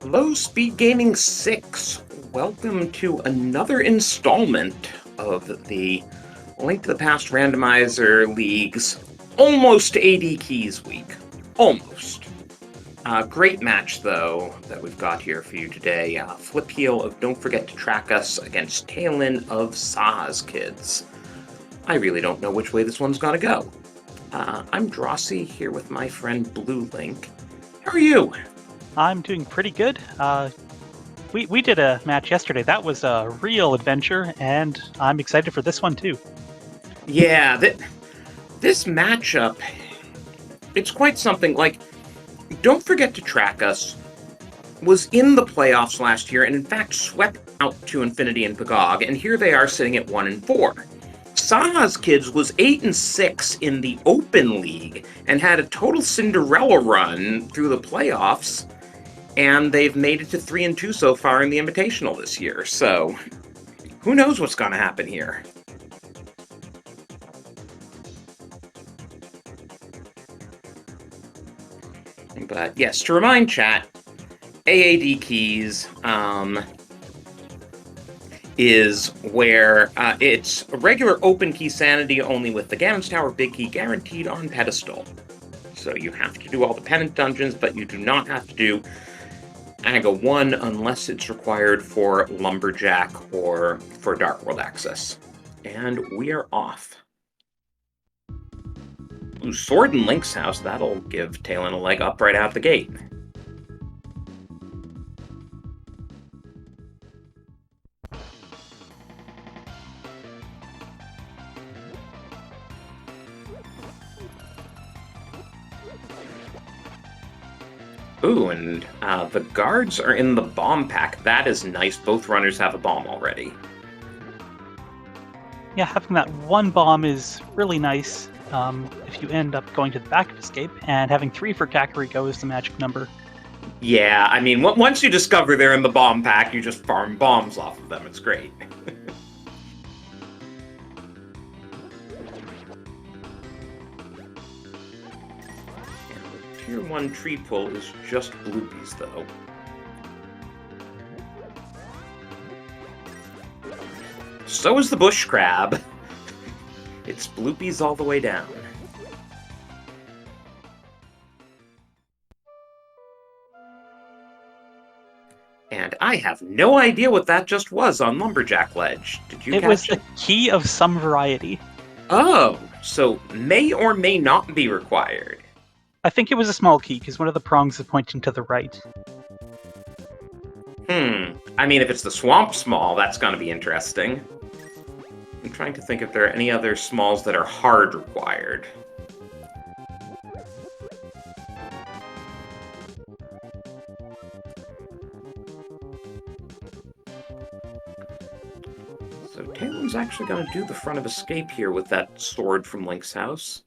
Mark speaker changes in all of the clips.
Speaker 1: Hello, Speed Gaming 6. Welcome to another installment of the Link to the Past Randomizer League's almost AD Keys week. Almost. Great match, though, that we've got here for you today. Flip heel of Don't Forget to Track Us against Tailin of SaHa's Kids. I really don't know which way this one's gonna go. I'm Drosy here with my friend Blue Link. How are you?
Speaker 2: I'm doing pretty good. We did a match yesterday. That was a real adventure, and I'm excited for this one too.
Speaker 1: Yeah, this matchup, it's quite something. Like, Don't Forget to Track Us was in the playoffs last year and in fact swept out to Infinity and Pagog, and here they are sitting at 1-4. SaHa's Kids was 8-6 in the Open League and had a total Cinderella run through the playoffs, and they've made it to 3-2 so far in the Invitational this year. So, who knows what's going to happen here? But yes, to remind chat, AAD keys is where it's a regular open key sanity only with the Ganon's Tower big key guaranteed on pedestal. So you have to do all the pennant dungeons, but you do not have to do AGA 1 unless it's required for Lumberjack or for Dark World access. And we are off. Ooh, Sword in Link's house, that'll give Talon a leg up right out the gate. Ooh, and the guards are in the bomb pack. That is nice. Both runners have a bomb already.
Speaker 2: Yeah, having that one bomb is really nice if you end up going to the back of escape, and having 3 for Kakariko is the magic number.
Speaker 1: Yeah, I mean, once you discover they're in the bomb pack, you just farm bombs off of them. It's great. Tier 1 tree pull is just bloopies, though. So is the bush crab. It's bloopies all the way down. And I have no idea what that just was on Lumberjack Ledge. Did you
Speaker 2: It
Speaker 1: catch
Speaker 2: was
Speaker 1: it?
Speaker 2: the key of some variety.
Speaker 1: Oh, so may or may not be required.
Speaker 2: I think it was a small key, because one of the prongs is pointing to the right.
Speaker 1: I mean, if it's the Swamp Small, that's going to be interesting. I'm trying to think if there are any other smalls that are hard required. So Talon's actually going to do the front of escape here with that sword from Link's house.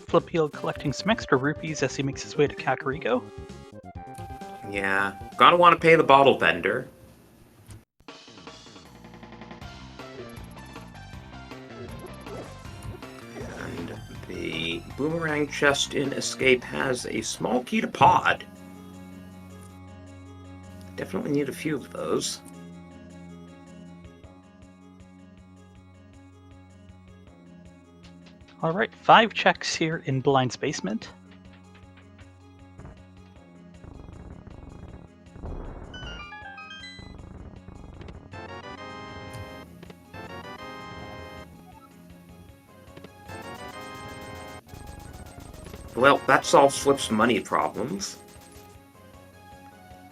Speaker 2: Flip heel collecting some extra rupees as he makes his way to Kakariko.
Speaker 1: Yeah, gotta want to pay the bottle vendor. And the boomerang chest in escape has a small key to pod. Definitely need a few of those.
Speaker 2: Alright, 5 checks here in Blind's basement.
Speaker 1: Well, that solves Flip's money problems.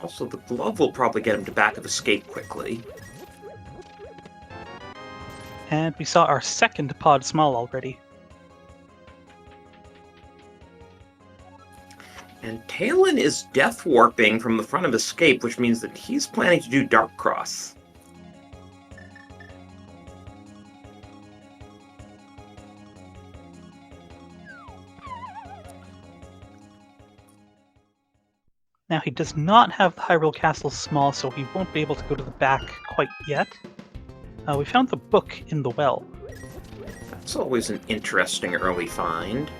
Speaker 1: Also, the glove will probably get him to back of escape quickly.
Speaker 2: And we saw our second pod small already.
Speaker 1: And Talon is death warping from the front of escape, which means that he's planning to do Dark Cross.
Speaker 2: Now, he does not have the Hyrule Castle small, so he won't be able to go to the back quite yet. We found the book in the well.
Speaker 1: That's always an interesting early find.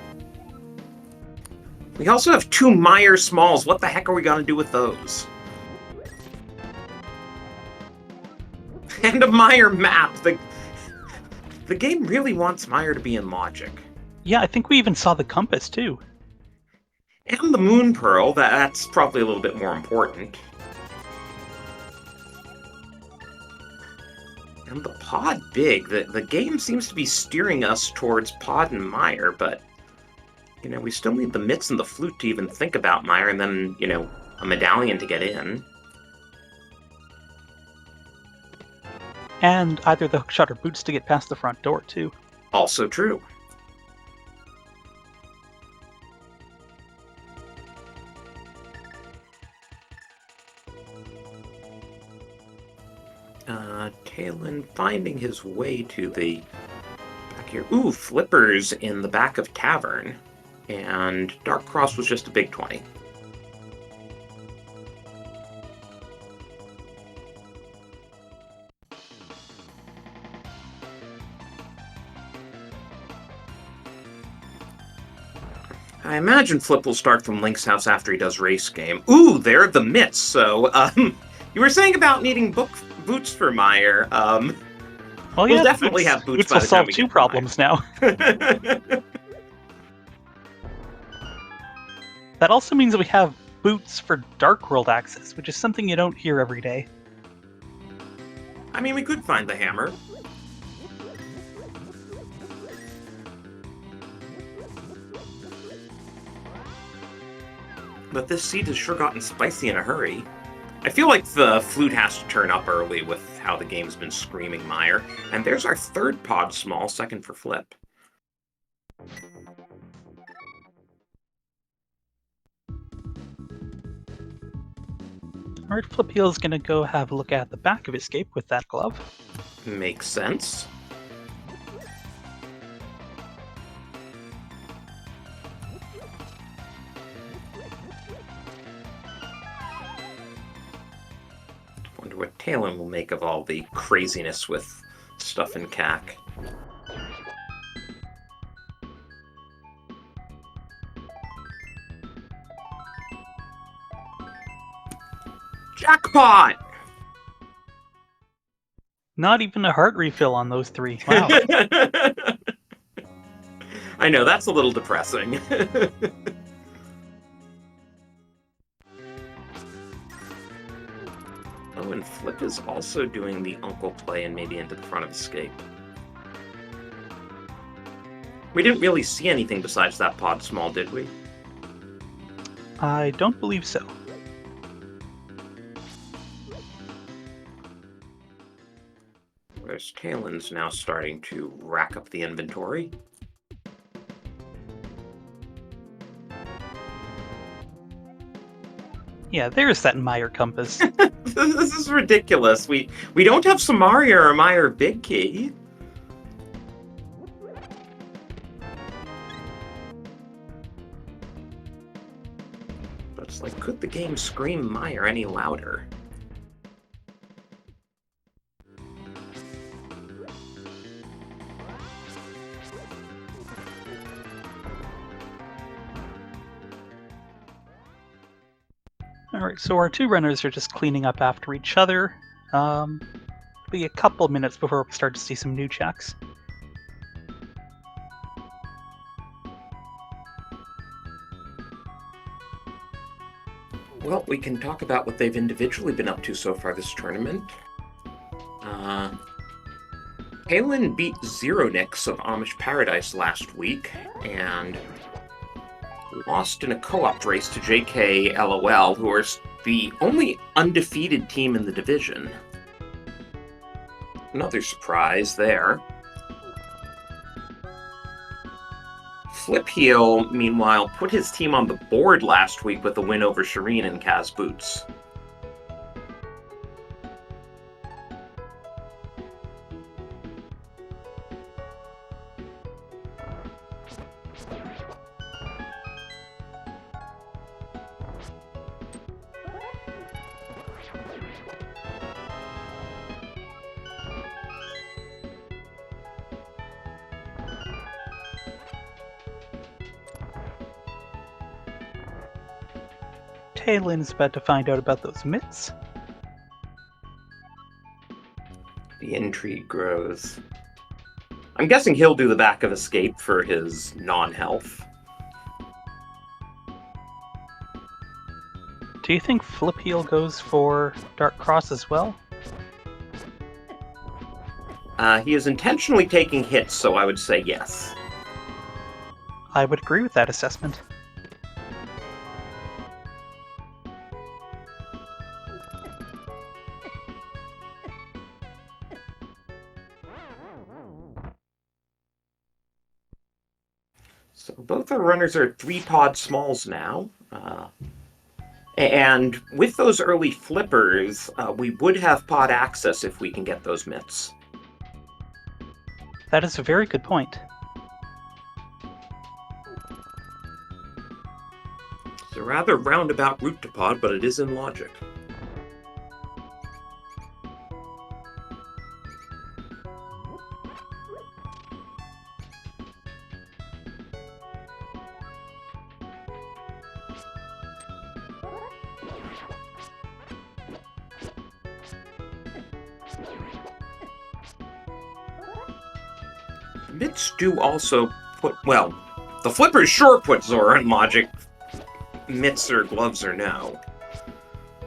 Speaker 1: We also have 2 Meyer Smalls. What the heck are we going to do with those? And a Meyer map. The game really wants Meyer to be in Logic.
Speaker 2: Yeah, I think we even saw the compass, too.
Speaker 1: And the Moon Pearl. That's probably a little bit more important. And the Pod Big. The game seems to be steering us towards Pod and Meyer, but, you know, we still need the mitts and the flute to even think about Meyer, and then, you know, a medallion to get in.
Speaker 2: And either the hookshot or boots to get past the front door, too.
Speaker 1: Also true. Talon finding his way to the back here. Ooh, Flippers in the back of Tavern. And Dark Cross was just a big 20. I imagine Flip will start from Link's house after he does race game. Ooh, they're the mitts. So, you were saying about needing boots for Meyer.
Speaker 2: Well,
Speaker 1: we'll definitely have boots by the time we
Speaker 2: will solve 2 problems now. That also means that we have boots for Dark World access, which is something you don't hear every day.
Speaker 1: I mean, we could find the hammer. But this seed has sure gotten spicy in a hurry. I feel like the flute has to turn up early with how the game's been screaming Meyer. And there's our 3rd pod small, 2nd for Flip.
Speaker 2: Alright, Flip Heel's gonna go have a look at the back of Escape with that glove.
Speaker 1: Makes sense. Wonder what Talon will make of all the craziness with stuff in CAC. Jackpot!
Speaker 2: Not even a heart refill on those 3. Wow.
Speaker 1: I know, that's a little depressing. Oh, and Flip is also doing the Uncle play and maybe into the front of Escape. We didn't really see anything besides that pod small, did we?
Speaker 2: I don't believe so.
Speaker 1: Whereas Talon's now starting to rack up the inventory.
Speaker 2: Yeah, there's that Meyer compass.
Speaker 1: This is ridiculous. We don't have Samaria or Meyer Big Key. But it's like, could the game scream Meyer any louder?
Speaker 2: Alright, so our 2 runners are just cleaning up after each other. It'll be a couple minutes before we start to see some new checks.
Speaker 1: Well, we can talk about what they've individually been up to so far this tournament. Halen beat Zero Nix of Amish Paradise last week, and lost in a co-op race to JK LOL, who are the only undefeated team in the division. Another surprise there. Flip Heel, meanwhile, put his team on the board last week with a win over Shireen and Kaz Boots.
Speaker 2: Taylon's about to find out about those mitts.
Speaker 1: The intrigue grows. I'm guessing he'll do the back of escape for his non-health.
Speaker 2: Do you think Flip Heel goes for Dark Cross as well?
Speaker 1: He is intentionally taking hits, so I would say yes.
Speaker 2: I would agree with that assessment.
Speaker 1: So both our runners are 3-pod smalls now. And with those early flippers, we would have pod access if we can get those mitts.
Speaker 2: That is a very good point.
Speaker 1: It's a rather roundabout route to pod, but it is in logic. Mitts do also put, well, the flippers sure put Zora in logic. Mitts or gloves or no.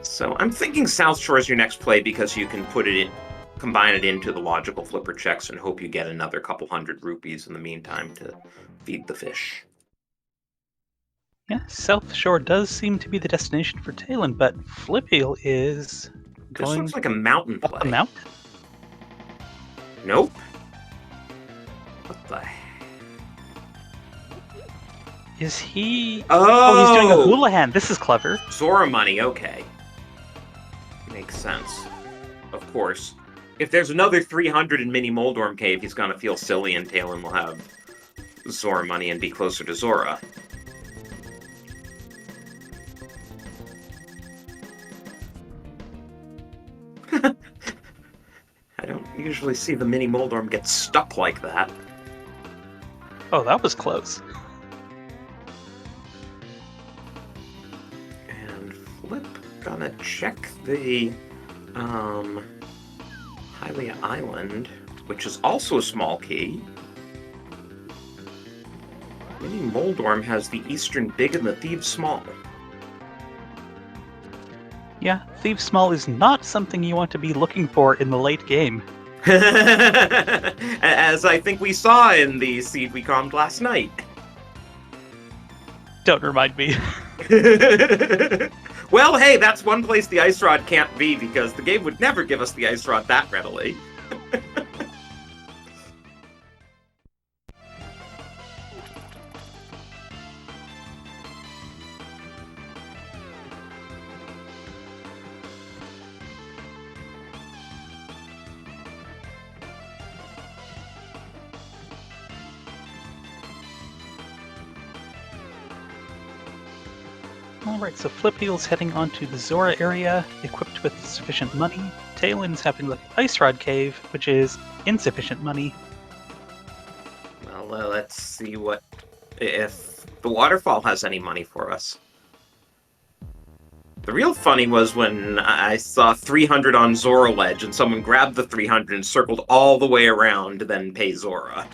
Speaker 1: So I'm thinking South Shore is your next play because you can put it in, combine it into the logical flipper checks and hope you get another couple hundred rupees in the meantime to feed the fish.
Speaker 2: Yeah, South Shore does seem to be the destination for Talon, but Flip Heel is
Speaker 1: This
Speaker 2: going
Speaker 1: looks like a mountain
Speaker 2: up the
Speaker 1: play.
Speaker 2: mountain.
Speaker 1: Nope. What the heck?
Speaker 2: Is he...
Speaker 1: Oh!
Speaker 2: He's doing a Houlihan. This is clever.
Speaker 1: Zora money, okay. Makes sense. Of course. If there's another 300 in Mini Moldorm Cave, he's gonna feel silly and Talon will have Zora money and be closer to Zora. I don't usually see the Mini Moldorm get stuck like that.
Speaker 2: Oh, that was close.
Speaker 1: And Flip gonna check the Hylia Island, which is also a small key. Mini Moldorm has the Eastern Big and the Thieves Small.
Speaker 2: Yeah, Thieves Small is not something you want to be looking for in the late game.
Speaker 1: As I think we saw in the seed we calmed last night.
Speaker 2: Don't remind me.
Speaker 1: Well, hey, that's one place the Ice Rod can't be, because the game would never give us the Ice Rod that readily.
Speaker 2: Alright, so Flip Heel's heading onto the Zora area, equipped with sufficient money. Talon's having the Ice Rod Cave, which is insufficient money.
Speaker 1: Well, let's see what... if the waterfall has any money for us. The real funny was when I saw 300 on Zora Ledge, and someone grabbed the 300 and circled all the way around to then pay Zora.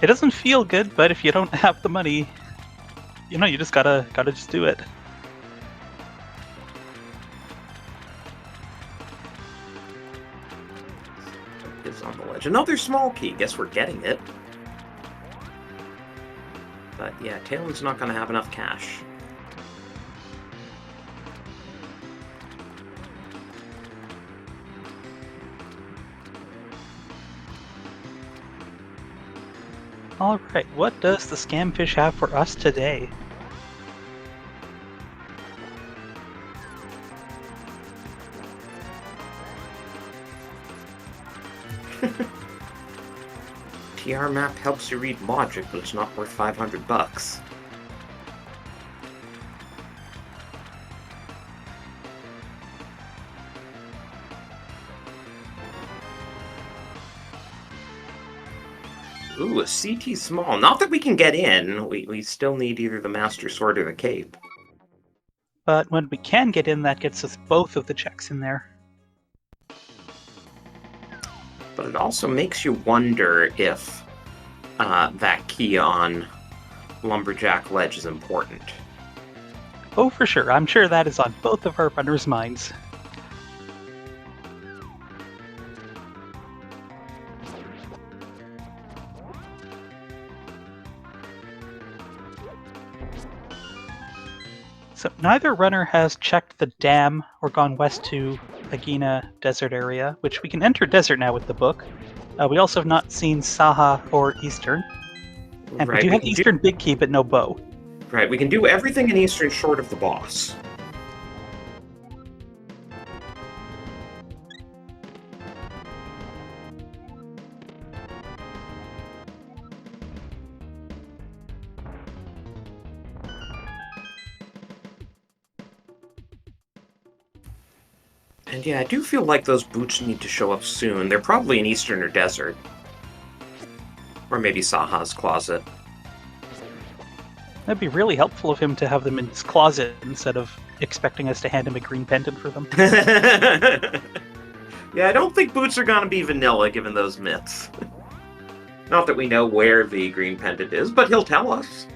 Speaker 2: It doesn't feel good, but if you don't have the money, you know, you just gotta just do it.
Speaker 1: Is on the ledge. Another small key. Guess we're getting it. But yeah, Talon's not going to have enough cash.
Speaker 2: Alright, what does the Scamfish have for us today?
Speaker 1: TR map helps you read logic, but it's not worth 500 bucks. Ooh, a CT small. Not that we can get in. We still need either the Master Sword or the Cape.
Speaker 2: But when we can get in, that gets us both of the checks in there.
Speaker 1: But it also makes you wonder if that key on Lumberjack Ledge is important.
Speaker 2: Oh, for sure. I'm sure that is on both of our runners' minds. So neither runner has checked the dam or gone west to Agina Desert area, which we can enter desert now with the book. We also have not seen SaHa or Eastern. And we do have Eastern Big Key, but no bow.
Speaker 1: Right, we can do everything in Eastern short of the boss. And yeah, I do feel like those boots need to show up soon. They're probably in Eastern or Desert. Or maybe SaHa's closet.
Speaker 2: That'd be really helpful of him to have them in his closet instead of expecting us to hand him a green pendant for them.
Speaker 1: Yeah, I don't think boots are gonna be vanilla given those myths. Not that we know where the green pendant is, but he'll tell us.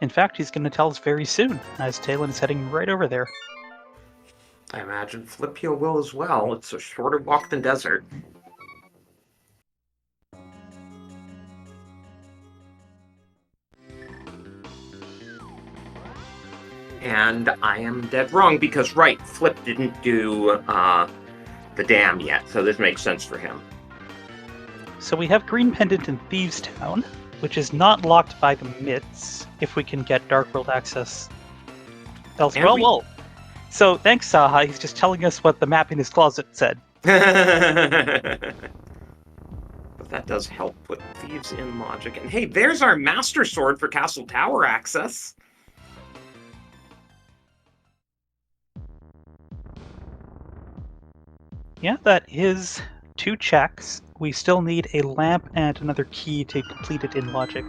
Speaker 2: In fact, he's going to tell us very soon, as Talon is heading right over there.
Speaker 1: I imagine Flipio will as well. It's a shorter walk than Desert. And I am dead wrong because, right, Flip didn't do the dam yet, so this makes sense for him.
Speaker 2: So we have Green Pendant in Thieves Town, which is not locked by the myths if we can get Dark World access elsewhere. Well, so thanks, SaHa. He's just telling us what the map in his closet said.
Speaker 1: But that does help put Thieves in logic. And hey, there's our Master Sword for Castle Tower access.
Speaker 2: Yeah, that is 2 checks. We still need a lamp and another key to complete it in logic.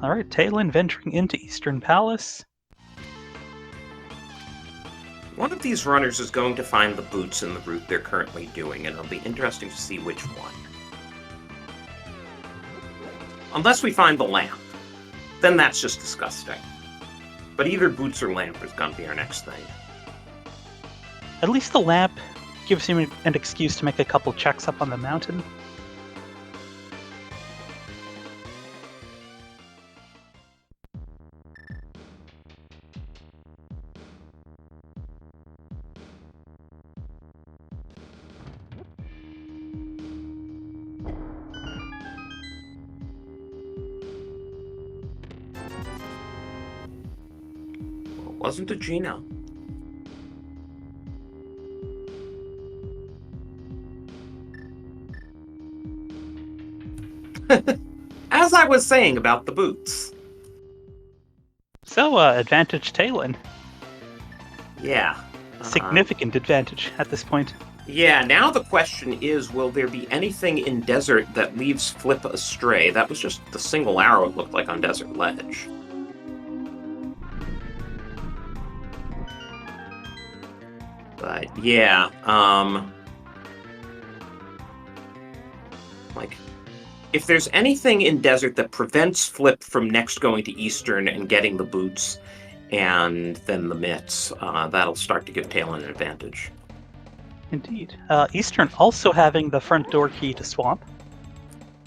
Speaker 2: Alright, Talon venturing into Eastern Palace.
Speaker 1: One of these runners is going to find the boots in the route they're currently doing, and it'll be interesting to see which one. Unless we find the lamp. Then that's just disgusting. But either boots or lamp is going to be our next thing.
Speaker 2: At least the lamp gives him an excuse to make a couple checks up on the mountain.
Speaker 1: Well, it wasn't a Gina. As I was saying about the boots.
Speaker 2: So, advantage Talon.
Speaker 1: Yeah.
Speaker 2: Significant advantage at this point.
Speaker 1: Yeah, now the question is, will there be anything in Desert that leaves Flip astray? That was just the single arrow it looked like on Desert Ledge. But, yeah, like, if there's anything in Desert that prevents Flip from next going to Eastern and getting the boots and then the mitts, that'll start to give Talon an advantage.
Speaker 2: Indeed. Eastern also having the front door key to Swamp.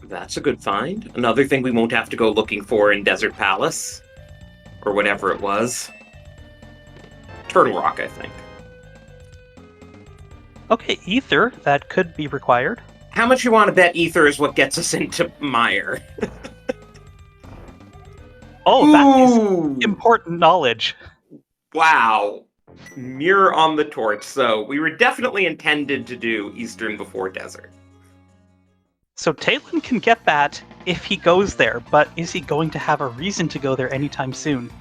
Speaker 1: That's a good find. Another thing we won't have to go looking for in Desert Palace. Or whatever it was. Turtle Rock, I think.
Speaker 2: Okay, Ether, that could be required.
Speaker 1: How much you want to bet Ether is what gets us into Mire?
Speaker 2: Oh, that is important knowledge.
Speaker 1: Wow. Mirror on the torch. So we were definitely intended to do Eastern before Desert.
Speaker 2: So Talon can get that if he goes there, but is he going to have a reason to go there anytime soon?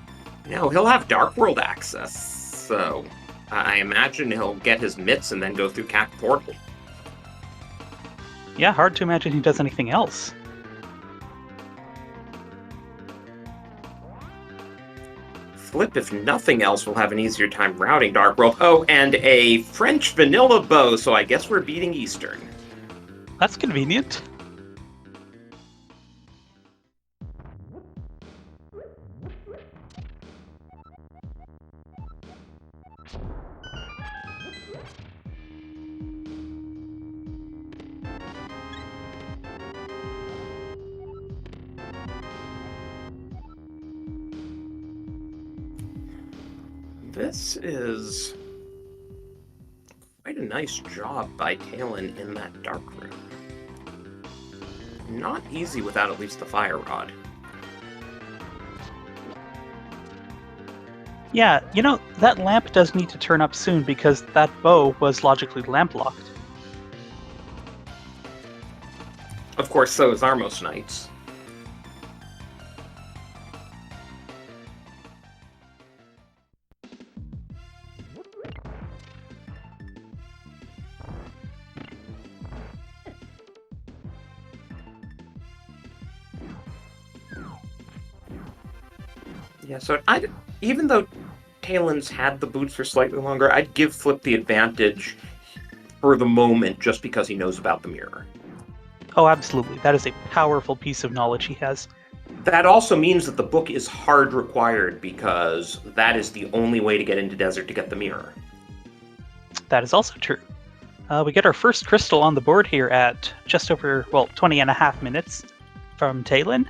Speaker 1: No, he'll have Dark World access. So I imagine he'll get his mitts and then go through Cap Portal.
Speaker 2: Yeah, hard to imagine he does anything else.
Speaker 1: Flip, if nothing else, will have an easier time routing Dark World. Oh, and a French vanilla bow, so I guess we're beating Eastern.
Speaker 2: That's convenient.
Speaker 1: This is quite a nice job by Talon in that dark room. Not easy without at least the fire rod.
Speaker 2: Yeah, you know, that lamp does need to turn up soon because that bow was logically lamp locked.
Speaker 1: Of course, so is Armos Knights. Yeah, so even though Talon's had the boots for slightly longer, I'd give Flip the advantage for the moment just because he knows about the mirror.
Speaker 2: Oh, absolutely. That is a powerful piece of knowledge he has.
Speaker 1: That also means that the book is hard required because that is the only way to get into Desert to get the mirror.
Speaker 2: That is also true. We get our first crystal on the board here at just over, 20 and a half minutes from Talon.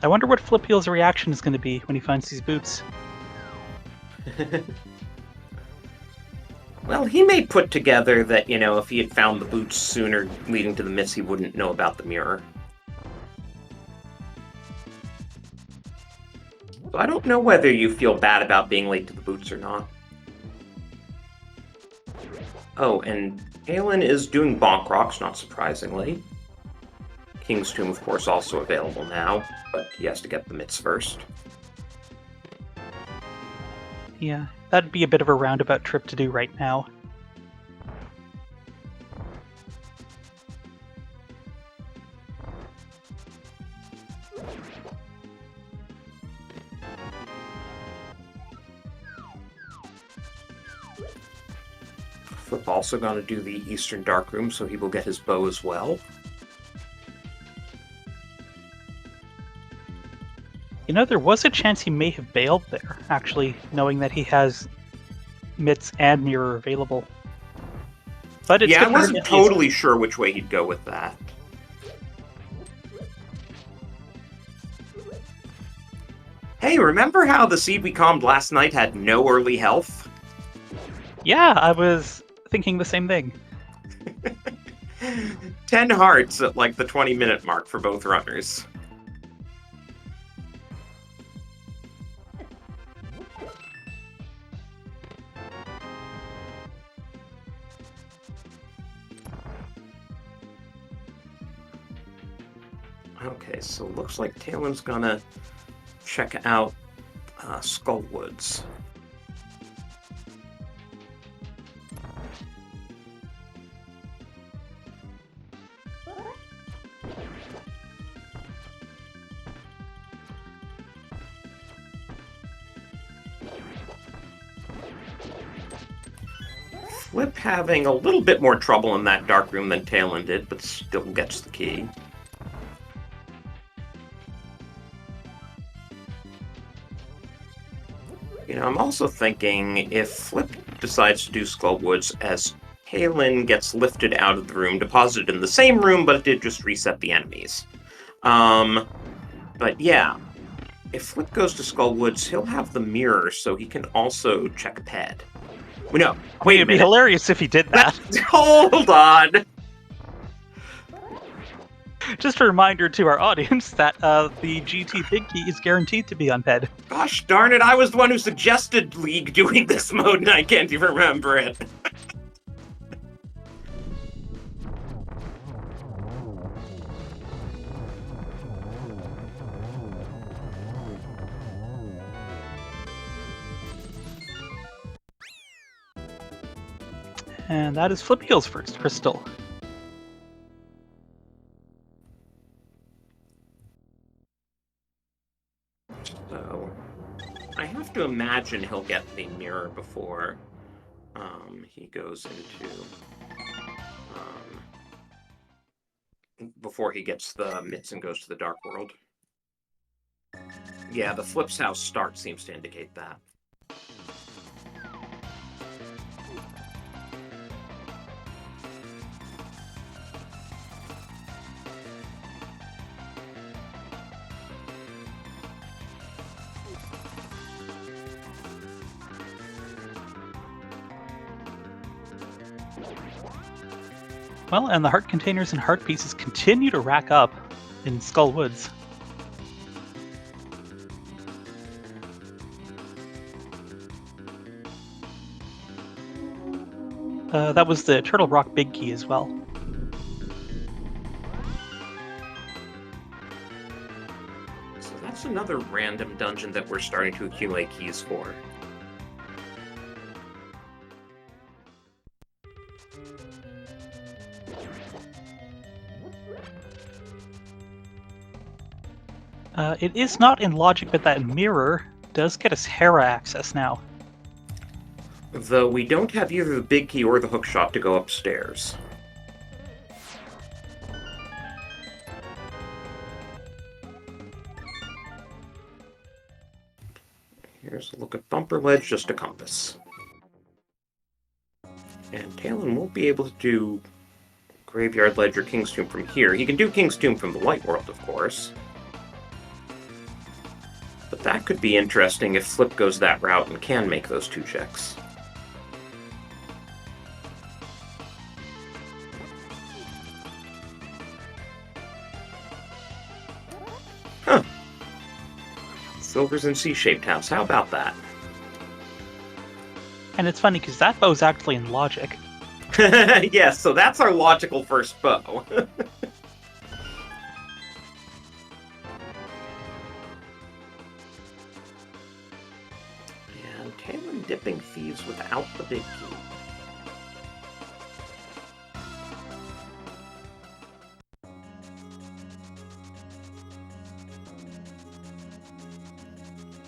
Speaker 2: I wonder what Flipheel's reaction is going to be when he finds these boots.
Speaker 1: Well, he may put together that, if he had found the boots sooner leading to the miss, he wouldn't know about the mirror. So I don't know whether you feel bad about being late to the boots or not. Oh, and Talon is doing Bonk Rocks, not surprisingly. King's Tomb, of course, also available now, but he has to get the mitts first.
Speaker 2: Yeah, that'd be a bit of a roundabout trip to do right now.
Speaker 1: Flip also going to do the Eastern Dark Room, so he will get his bow as well.
Speaker 2: You know, there was a chance he may have bailed there, actually, knowing that he has mitts and mirror available. But it's
Speaker 1: I wasn't totally sure which way he'd go with that. Hey, remember how the seed we calmed last night had no early health?
Speaker 2: Yeah, I was thinking the same thing.
Speaker 1: 10 hearts at like the 20-minute mark for both runners. Okay, so looks like Talon's gonna check out Skullwoods. Flip having a little bit more trouble in that dark room than Talon did, but still gets the key. I'm also thinking if Flip decides to do Skullwoods as Talon gets lifted out of the room, deposited in the same room, but it did just reset the enemies. But yeah, if Flip goes to Skullwoods, he'll have the mirror, so he can also check Ped. No, wait a minute.
Speaker 2: It'd be hilarious if he did that.
Speaker 1: Hold on!
Speaker 2: Just a reminder to our audience that the GT Big Key is guaranteed to be unped.
Speaker 1: Gosh darn it, I was the one who suggested League doing this mode, and I can't even remember it.
Speaker 2: And that is Flippeel's first crystal.
Speaker 1: So, I have to imagine he'll get the mirror before he goes into... before he gets the mitts and goes to the Dark World. Yeah, the Flip's House start seems to indicate that.
Speaker 2: Well, and the heart containers and heart pieces continue to rack up in Skull Woods. That was the Turtle Rock Big Key as well.
Speaker 1: So that's another random dungeon that we're starting to accumulate keys for.
Speaker 2: It is not in logic, but that mirror does get us Hera access now.
Speaker 1: Though we don't have either the big key or the hookshot to go upstairs. Here's a look at Bumper Ledge, just a compass. And Talon won't be able to do Graveyard Ledge or King's Tomb from here. He can do King's Tomb from the Light World, of course. But that could be interesting if Flip goes that route and can make those two checks. Huh. Silver's and C-shaped house. How about that?
Speaker 2: And it's funny because that bow's actually in logic.
Speaker 1: Yes, so that's our logical first bow. And Talon dipping thieves without the big key.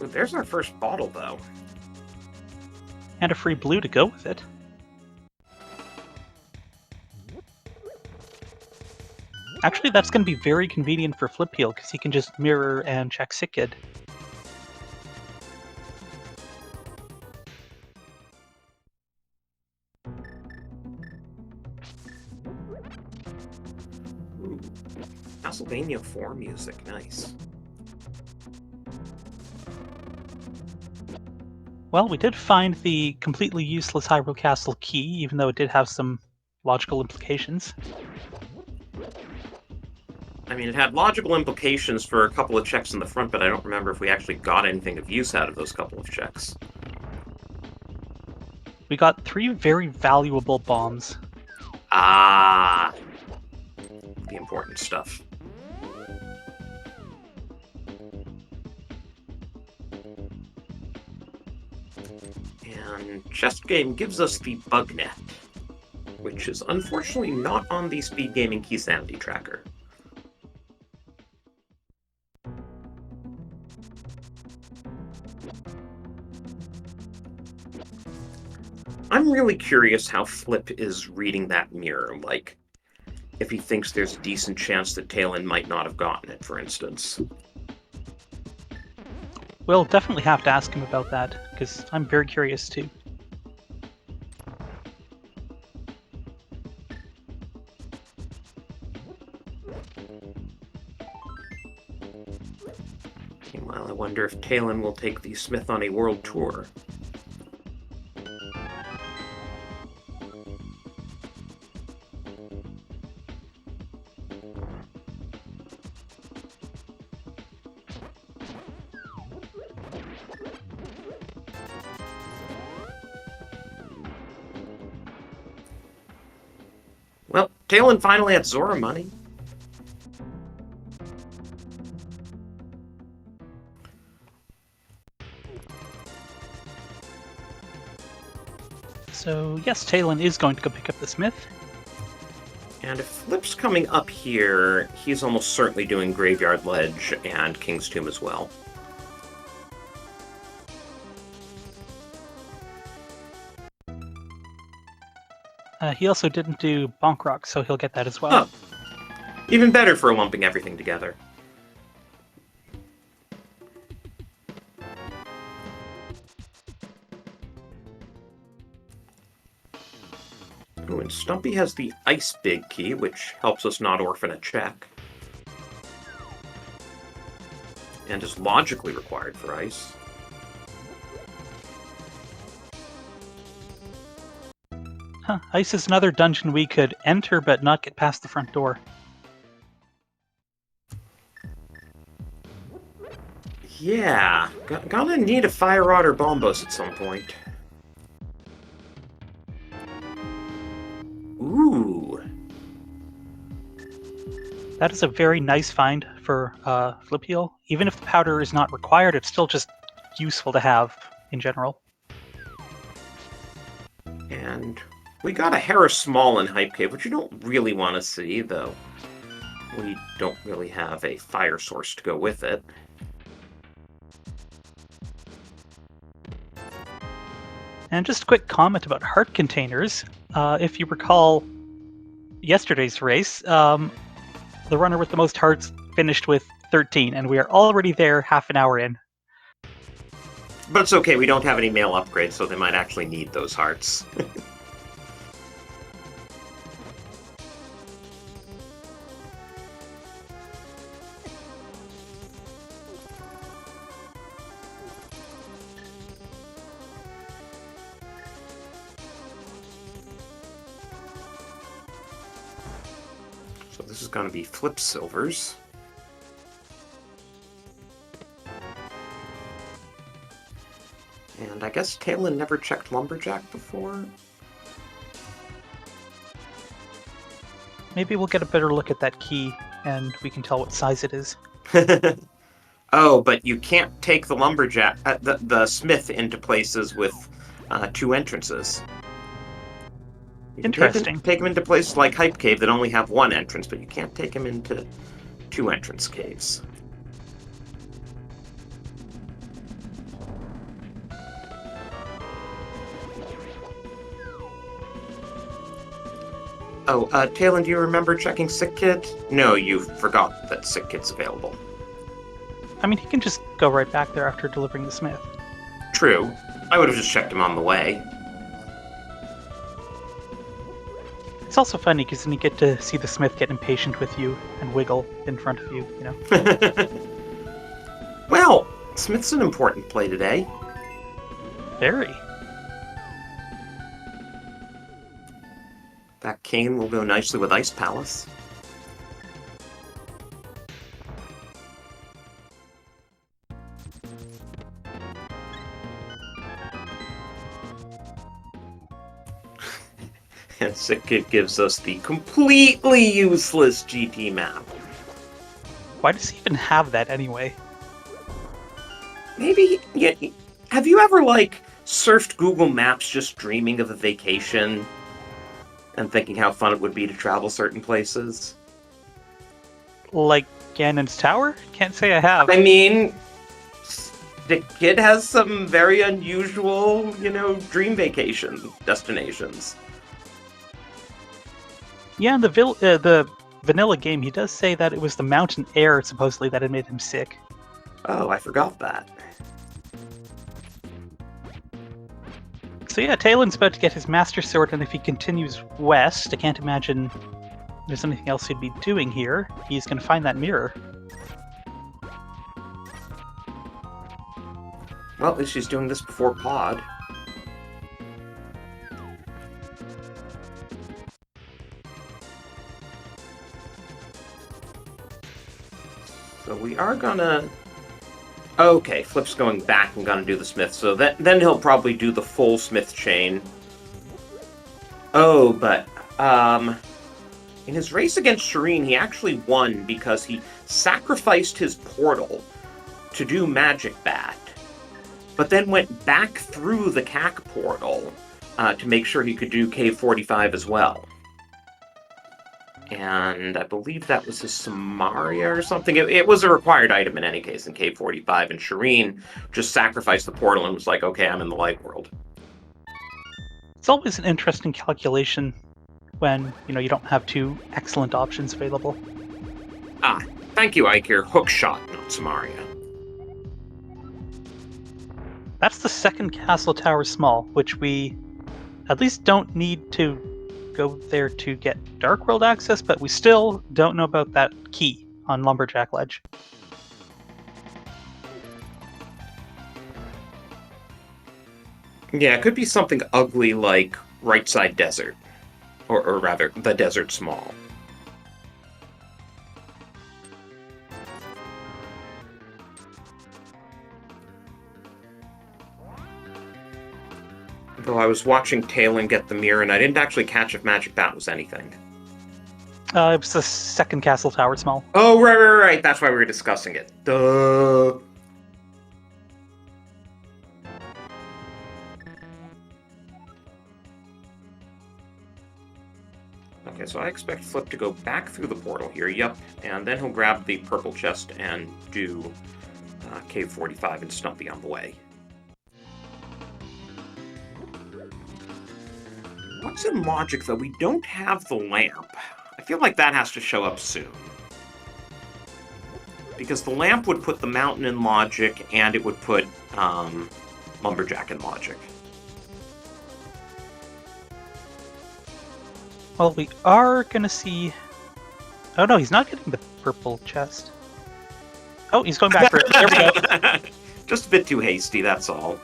Speaker 1: Ooh, there's our first bottle, though.
Speaker 2: And a free blue to go with it. Actually, that's going to be very convenient for Flipeel, because he can just mirror and check Sickid.
Speaker 1: Ooh, Castlevania 4 music, nice.
Speaker 2: Well, we did find the completely useless Hyrule Castle key, even though it did have some logical implications.
Speaker 1: I mean, it had logical implications for a couple of checks in the front, but I don't remember if we actually got anything of use out of those couple of checks.
Speaker 2: We got 3 very valuable bombs.
Speaker 1: Ah! The important stuff. And Chest Game gives us the Bug Net, which is unfortunately not on the SpeedGaming Key Sanity Tracker. I'm really curious how Flip is reading that mirror, like, if he thinks there's a decent chance that Talon might not have gotten it, for instance.
Speaker 2: We'll definitely have to ask him about that, because I'm very curious too.
Speaker 1: Meanwhile, I wonder if Talon will take the Smith on a world tour. Talon finally had Zora money.
Speaker 2: So, yes, Talon is going to go pick up the smith.
Speaker 1: And if Flip's coming up here, he's almost certainly doing Graveyard Ledge and King's Tomb as well.
Speaker 2: He also didn't do Bonk Rock, so he'll get that as well.
Speaker 1: Oh, even better for lumping everything together. Ooh, and Stumpy has the Ice Big Key, which helps us not orphan a check. And is logically required for Ice.
Speaker 2: Huh, Ice is another dungeon we could enter but not get past the front door.
Speaker 1: Yeah, gonna need a Fire Rod or Bombos at some point. Ooh.
Speaker 2: That is a very nice find for Flip Heal. Even if the powder is not required, it's still just useful to have in general.
Speaker 1: And we got a Hera Small in Hype Cave, which you don't really want to see, though. We don't really have a fire source to go with it.
Speaker 2: And just a quick comment about heart containers. If you recall yesterday's race, the runner with the most hearts finished with 13, and we are already there half an hour in.
Speaker 1: But it's okay, we don't have any male upgrades, so they might actually need those hearts. So this is going to be Flip Silvers. And I guess Talon never checked Lumberjack before?
Speaker 2: Maybe we'll get a better look at that key, and we can tell what size it is.
Speaker 1: Oh, but you can't take the Lumberjack, the Smith into places with 2 entrances. You can
Speaker 2: Interesting.
Speaker 1: take him into places like Hype Cave that only have 1 entrance, but you can't take him into 2 entrance caves. Oh, Talon, do you remember checking Sick Kid? No, you forgot that Sick Kid's available.
Speaker 2: I mean, he can just go right back there after delivering the smith.
Speaker 1: True. I would have just checked him on the way.
Speaker 2: It's also funny because then you get to see the smith get impatient with you and wiggle in front of you, you know?
Speaker 1: Well, Smith's an important play today.
Speaker 2: Very.
Speaker 1: That cane will go nicely with Ice Palace. And Sick Kid gives us the completely useless GT map.
Speaker 2: Why does he even have that anyway?
Speaker 1: Maybe, yeah, have you ever, like, surfed Google Maps just dreaming of a vacation and thinking how fun it would be to travel certain places?
Speaker 2: Like Ganon's Tower? Can't say I have.
Speaker 1: I mean, the kid has some very unusual, dream vacation destinations.
Speaker 2: Yeah, in the vanilla game, he does say that it was the mountain air, supposedly, that had made him sick.
Speaker 1: Oh, I forgot that.
Speaker 2: So yeah, Talon's about to get his Master Sword, and if he continues west, I can't imagine there's anything else he'd be doing here. He's going to find that mirror.
Speaker 1: Well, at least she's doing this before Pod. So we are gonna... Okay, Flip's going back and gonna do the Smith, so then he'll probably do the full Smith chain. Oh, but, In his race against Shireen, he actually won because he sacrificed his portal to do Magic Bat, but then went back through the CAC portal to make sure he could do Cave 45 as well. And I believe that was his Samaria or something. It was a required item in any case in Cave 45, and Shireen just sacrificed the portal and was like, okay, I'm in the light world.
Speaker 2: It's always an interesting calculation when, you don't have two excellent options available.
Speaker 1: Ah, thank you, Ikir. Hook shot, not Samaria.
Speaker 2: That's the second castle tower small, which we at least don't need to go there to get Dark World access, but we still don't know about that key on Lumberjack Ledge.
Speaker 1: Yeah, it could be something ugly like Right Side Desert. Or rather, the Desert Small. Though I was watching Talon get the mirror, and I didn't actually catch if Magic Bat was anything.
Speaker 2: It was the second castle tower small.
Speaker 1: Oh, right. That's why we were discussing it. Duh. Okay, so I expect Flip to go back through the portal here, yep, and then he'll grab the purple chest and do Cave 45 and Stumpy on the way. What's in Logic, though? We don't have the lamp. I feel like that has to show up soon. Because the lamp would put the mountain in Logic, and it would put Lumberjack in Logic.
Speaker 2: Well, we are going to see... Oh no, he's not getting the purple chest. Oh, he's going back for it. There we go.
Speaker 1: Just a bit too hasty, that's all.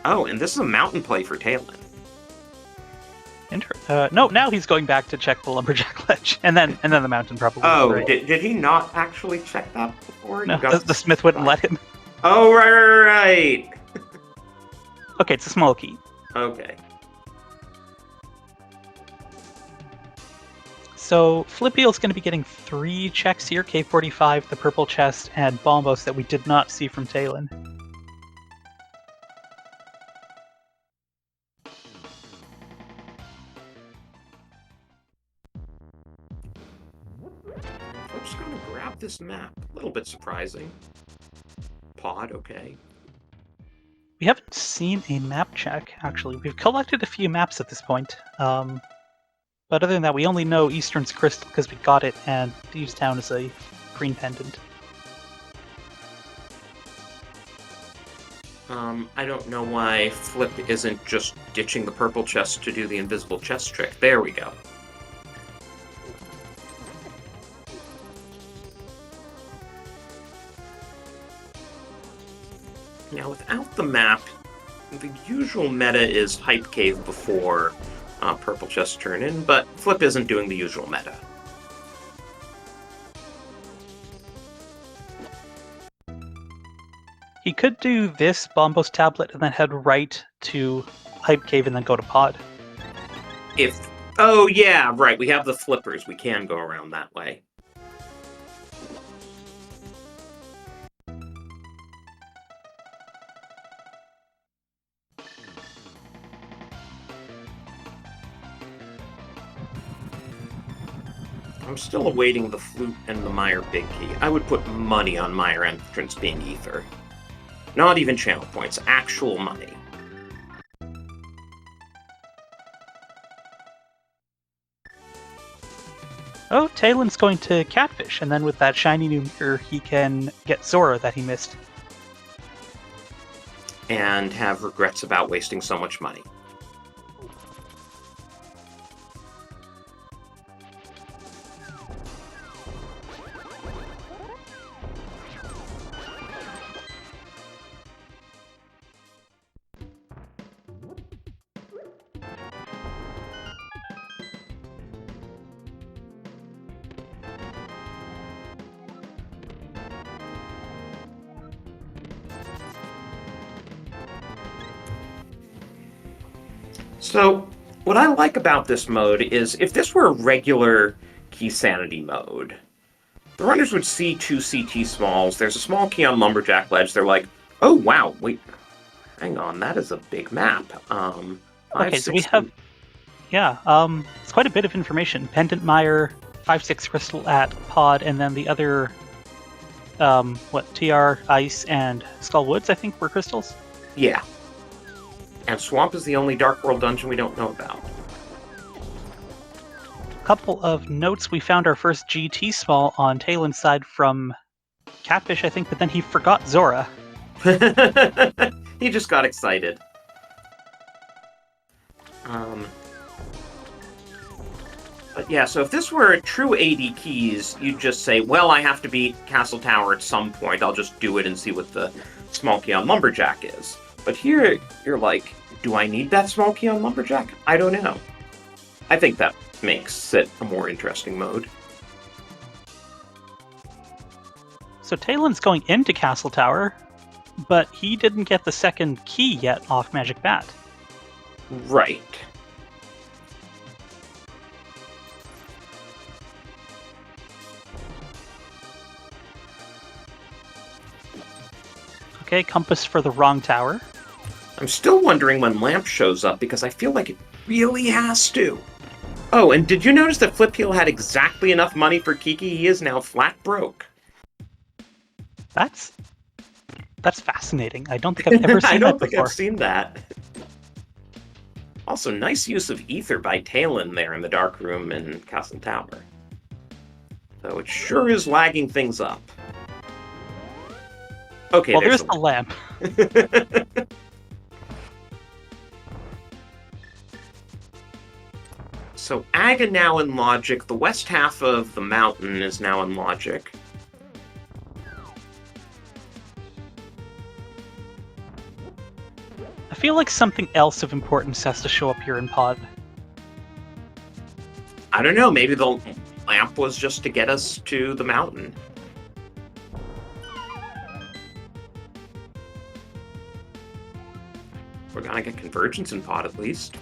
Speaker 1: Oh, and this is a mountain play for Talon.
Speaker 2: No, now he's going back to check the Lumberjack Ledge, and then the mountain probably.
Speaker 1: Oh,
Speaker 2: right.
Speaker 1: did he not actually check that before?
Speaker 2: No, the smith wouldn't let him.
Speaker 1: Oh, right.
Speaker 2: Okay, it's a small key.
Speaker 1: Okay.
Speaker 2: So Flippeel's going to be getting 3 checks here: K45, the purple chest, and Bombos that we did not see from Talon.
Speaker 1: I'm just going to grab this map. A little bit surprising. Pod, okay.
Speaker 2: We haven't seen a map check, actually. We've collected a few maps at this point. But other than that, we only know Eastern's Crystal because we got it, and Thieves Town is a green pendant.
Speaker 1: I don't know why Flip isn't just ditching the purple chest to do the invisible chest trick. There we go. Now, without the map, the usual meta is Hype Cave before purple chest turn in, but Flip isn't doing the usual meta.
Speaker 2: He could do this Bombos tablet and then head right to Hype Cave and then go to Pod.
Speaker 1: Oh yeah, right, we have the flippers. We can go around that way. I'm still awaiting the flute and the Meyer big key. I would put money on Meyer entrance being ether. Not even channel points, actual money.
Speaker 2: Oh, Talon's going to Catfish, and then with that shiny new mirror, he can get Zora that he missed.
Speaker 1: And have regrets about wasting so much money. So, what I like about this mode is if this were a regular key sanity mode, the runners would see 2 CT smalls. There's a small key on Lumberjack Ledge. They're like, oh, wow, wait, hang on, that is a big map.
Speaker 2: Okay, so we have... Yeah, it's quite a bit of information. Pendant Mire, 5-6 Crystal at Pod, and then the other, TR, Ice, and Skull Woods, I think, were crystals?
Speaker 1: Yeah. And Swamp is the only Dark World dungeon we don't know about.
Speaker 2: A couple of notes. We found our first GT small on Talon's side from Catfish, I think, but then he forgot Zora.
Speaker 1: He just got excited. But yeah, so if this were a true 80 keys, you'd just say, well, I have to beat Castle Tower at some point. I'll just do it and see what the small key on Lumberjack is. But here, you're like, do I need that small key on Lumberjack? I don't know. I think that makes it a more interesting mode.
Speaker 2: So Talon's going into Castle Tower, but he didn't get the second key yet off Magic Bat.
Speaker 1: Right.
Speaker 2: Okay, compass for the wrong tower.
Speaker 1: I'm still wondering when Lamp shows up, because I feel like it really has to. Oh, and did you notice that Flip Heel had exactly enough money for Kiki? He is now flat broke.
Speaker 2: That's fascinating. I don't think I've ever seen
Speaker 1: I
Speaker 2: that
Speaker 1: don't think
Speaker 2: before.
Speaker 1: I've seen that. Also, nice use of Ether by Talon there in the Dark Room in Castle Tower. Though it sure is lagging things up. Okay,
Speaker 2: well, there's the lamp.
Speaker 1: So Aga now in Logic. The west half of the mountain is now in Logic.
Speaker 2: I feel like something else of importance has to show up here in Pod.
Speaker 1: I don't know, maybe the lamp was just to get us to the mountain. We're gonna get convergence in Pod at least.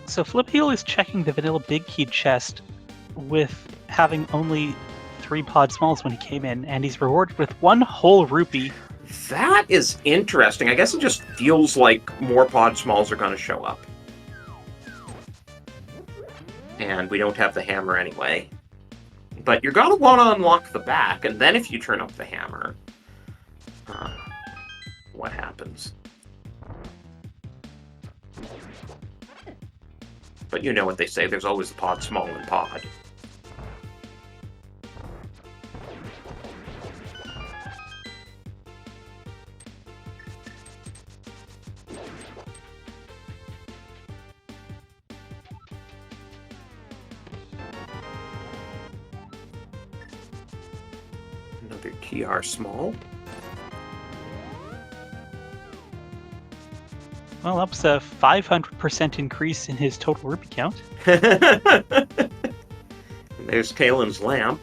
Speaker 2: So Flip Heel is checking the vanilla big key chest with having only 3 pod smalls when he came in, and he's rewarded with 1 whole rupee.
Speaker 1: That is interesting. I guess it just feels like more pod smalls are going to show up. And we don't have the hammer anyway. But you're going to want to unlock the back, and then if you turn up the hammer, what happens? But you know what they say, there's always a pod small in Pod. Another TR small.
Speaker 2: Well, that was a 500% increase in his total rupee count.
Speaker 1: There's Talon's lamp.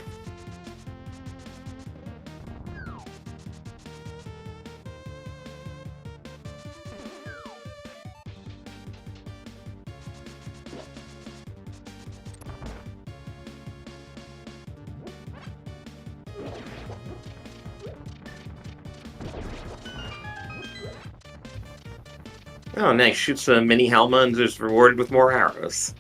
Speaker 1: Oh, nice. Shoots a mini Helma and is rewarded with more arrows.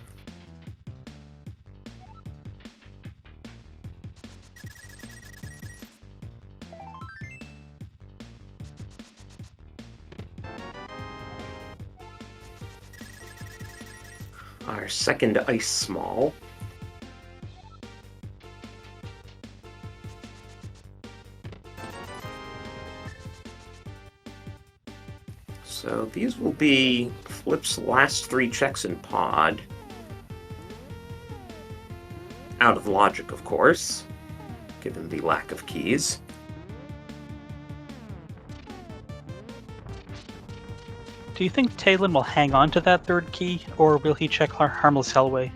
Speaker 1: Our second ice small. So these will be Flip's last 3 checks in Pod. Out of Logic, of course, given the lack of keys.
Speaker 2: Do you think Talon will hang on to that 3rd key, or will he check Harmless Hellway?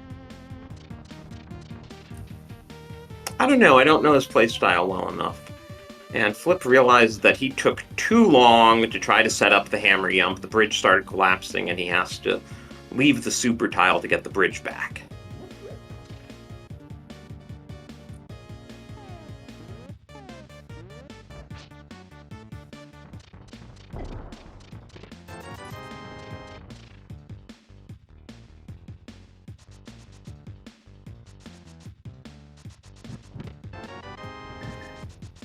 Speaker 1: I don't know. I don't know his playstyle well enough. And Flip realized that he took too long to try to set up the hammer yump. The bridge started collapsing, and he has to leave the super tile to get the bridge back.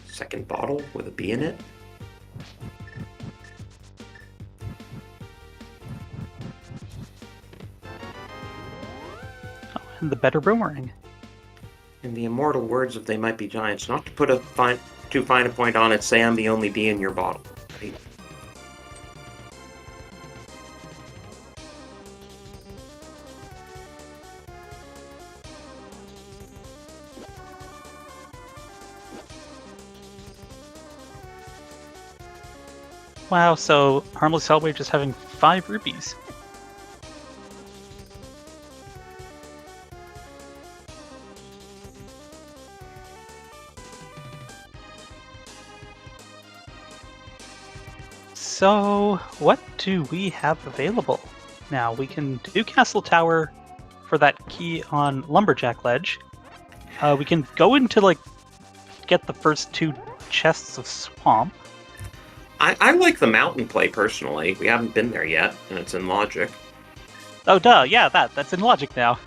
Speaker 1: Second bottle with a B in it.
Speaker 2: Oh, and the better boomerang.
Speaker 1: In the immortal words of They Might Be Giants, not to put too fine a point on it, say I'm the only B in your bottle. Right?
Speaker 2: Wow, so Harmless Hellwave just having 5 rupees. So, what do we have available? Now, we can do Castle Tower for that key on Lumberjack Ledge. We can go into, get the first 2 chests of Swamp.
Speaker 1: I like the mountain play, personally. We haven't been there yet, and it's in Logic.
Speaker 2: Oh, duh, yeah, that's in Logic now.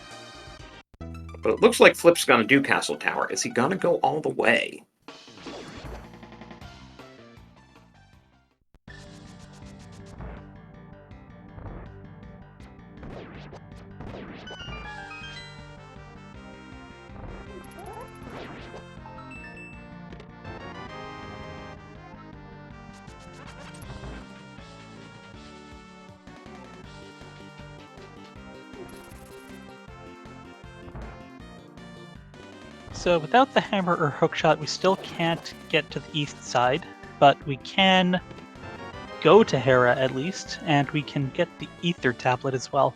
Speaker 1: But it looks like Flip's gonna do Castle Tower. Is he gonna go all the way?
Speaker 2: So without the hammer or hookshot, we still can't get to the east side, but we can go to Hera at least, and we can get the ether tablet as well.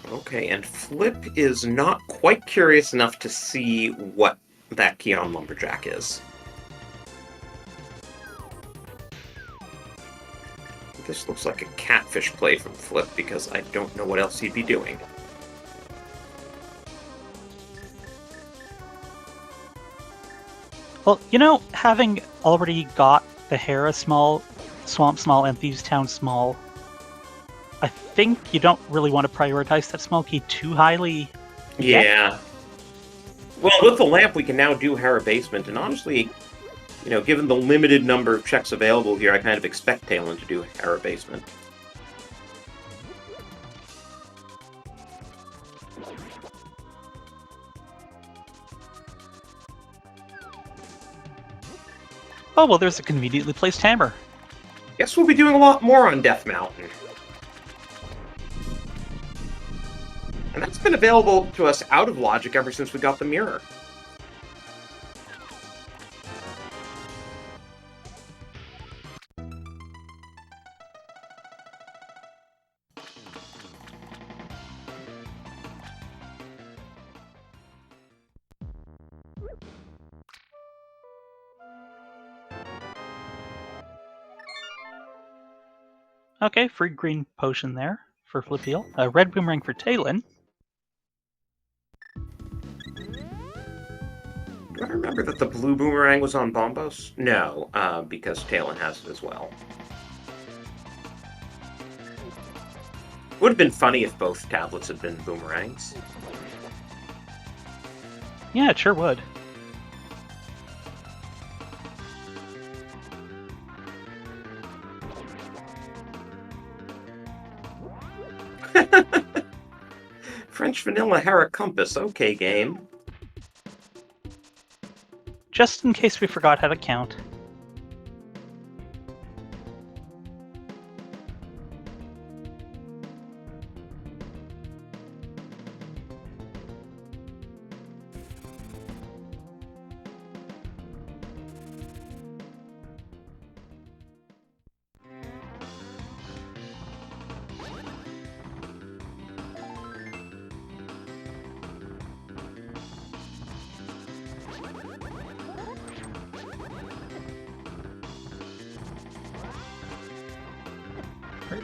Speaker 1: Okay, and Flip is not quite curious enough to see what that key on Lumberjack is. This looks like a catfish play from Flip, because I don't know what else he'd be doing.
Speaker 2: Well, having already got the Hera small, Swamp small, and Thieves Town small, I think you don't really want to prioritize that small key too highly.
Speaker 1: Yeah. Well, with the lamp, we can now do Hera Basement, and honestly, given the limited number of checks available here, I kind of expect Talon to do Hera Basement.
Speaker 2: Oh, well, there's a conveniently placed hammer.
Speaker 1: Guess we'll be doing a lot more on Death Mountain. And that's been available to us out of Logic ever since we got the mirror.
Speaker 2: Okay, free green potion there for Flipeel. A red boomerang for Talon.
Speaker 1: Do I remember that the blue boomerang was on Bombos? No, because Talon has it as well. Would have been funny if both tablets had been boomerangs.
Speaker 2: Yeah, it sure would.
Speaker 1: French Vanilla Hera Compass. Okay, game.
Speaker 2: Just in case we forgot how to count.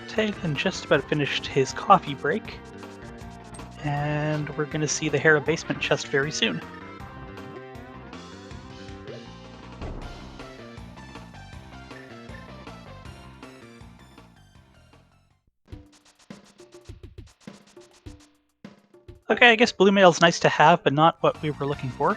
Speaker 2: Taken just about finished his coffee break. And we're going to see the Hera basement chest very soon. Okay, I guess blue mail's nice to have, but not what we were looking for.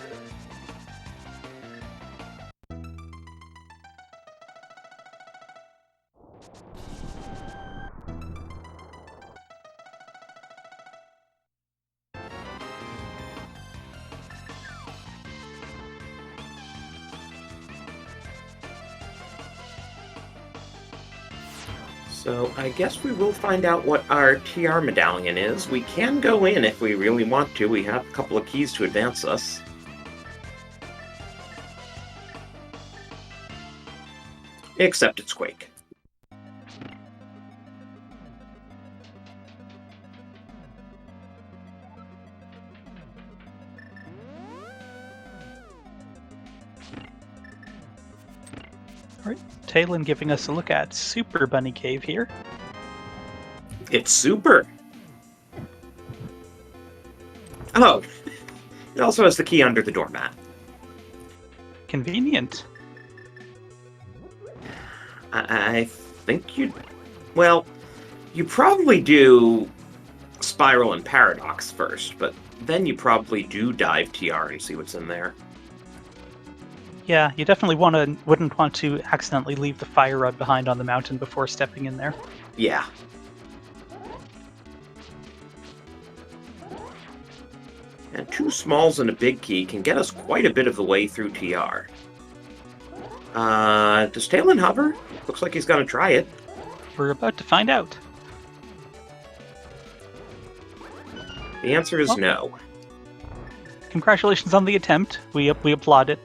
Speaker 1: So I guess we will find out what our TR medallion is. We can go in if we really want to. We have a couple of keys to advance us. Except it's Quake.
Speaker 2: Alright, Talon giving us a look at Super Bunny Cave here.
Speaker 1: It's super! Oh! It also has the key under the doormat.
Speaker 2: Convenient.
Speaker 1: I think you... Well, you probably do Spiral and Paradox first, but then you probably do dive TR and see what's in there.
Speaker 2: Yeah, you definitely wouldn't want to accidentally leave the fire rod behind on the mountain before stepping in there.
Speaker 1: Yeah. And 2 smalls and a big key can get us quite a bit of the way through TR. Does Talon hover? Looks like he's gonna try it.
Speaker 2: We're about to find out.
Speaker 1: The answer is no.
Speaker 2: Congratulations on the attempt. We applaud it.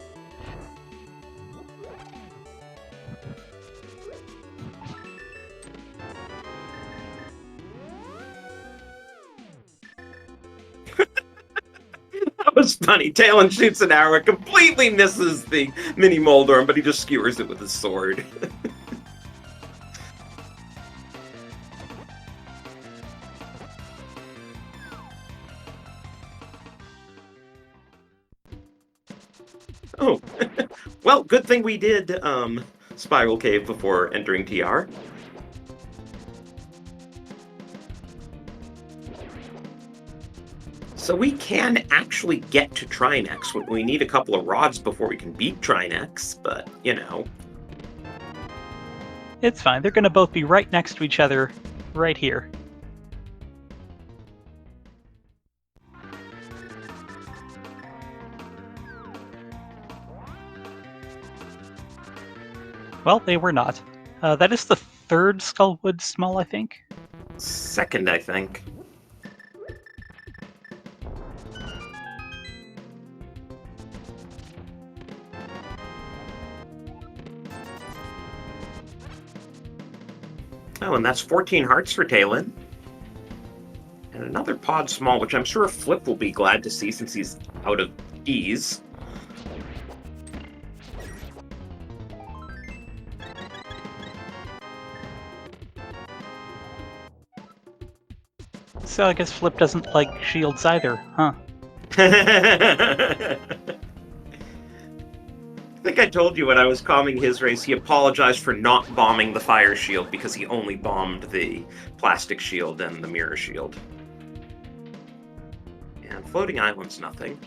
Speaker 1: That was funny. Talon shoots an arrow, completely misses the mini Moldorm, but he just skewers it with his sword. Oh, well, good thing we did Spiral Cave before entering TR. So we can actually get to Trinex. We need a couple of rods before we can beat Trinex, but, you know.
Speaker 2: It's fine. They're going to both be right next to each other, right here. Well, they were not. That is the 3rd Skullwood small, I think.
Speaker 1: 2nd, I think. Oh, and that's 14 hearts for Talon. And another pod small, which I'm sure Flip will be glad to see since he's out of ease.
Speaker 2: So I guess Flip doesn't like shields either, huh?
Speaker 1: I think I told you when I was calming his race, he apologized for not bombing the fire shield because he only bombed the plastic shield and the mirror shield. And floating island's nothing.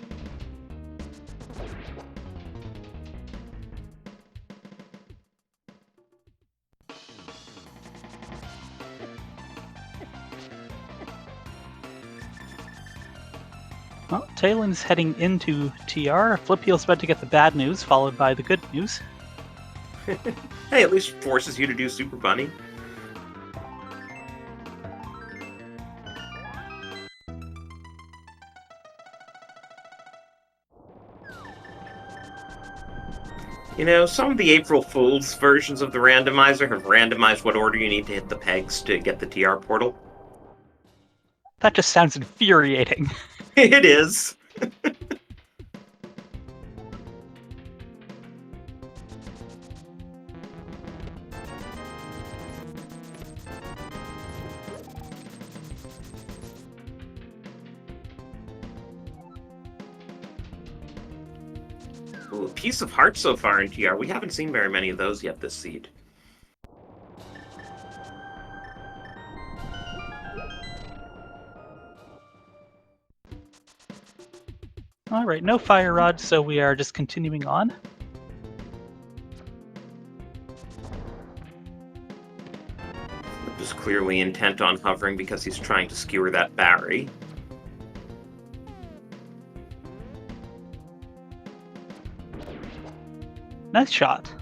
Speaker 2: Well, Talon's heading into TR. Flipheel's about to get the bad news, followed by the good news.
Speaker 1: Hey, at least forces you to do Super Bunny. You know, some of the April Fool's versions of the randomizer have randomized what order you need to hit the pegs to get the TR portal.
Speaker 2: That just sounds infuriating.
Speaker 1: It is. Ooh, a piece of heart so far in TR. We haven't seen very many of those yet this seed.
Speaker 2: All right, no fire rod, so we are just continuing on.
Speaker 1: Flip is clearly intent on hovering because he's trying to skewer that Barry.
Speaker 2: Nice shot.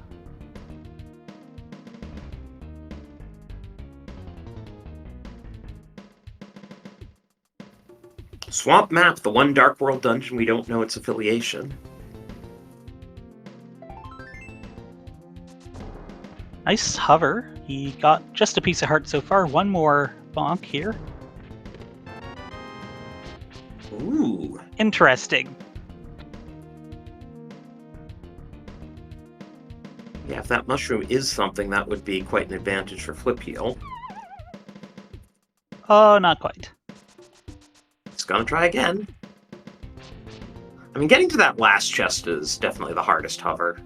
Speaker 1: Swamp Map, the one Dark World dungeon we don't know its affiliation.
Speaker 2: Nice hover. He got just a piece of heart so far. One more bonk here.
Speaker 1: Ooh.
Speaker 2: Interesting.
Speaker 1: Yeah, if that mushroom is something, that would be quite an advantage for Flip Heel.
Speaker 2: Oh, not quite.
Speaker 1: It's gonna try again. I mean, getting to that last chest is definitely the hardest hover.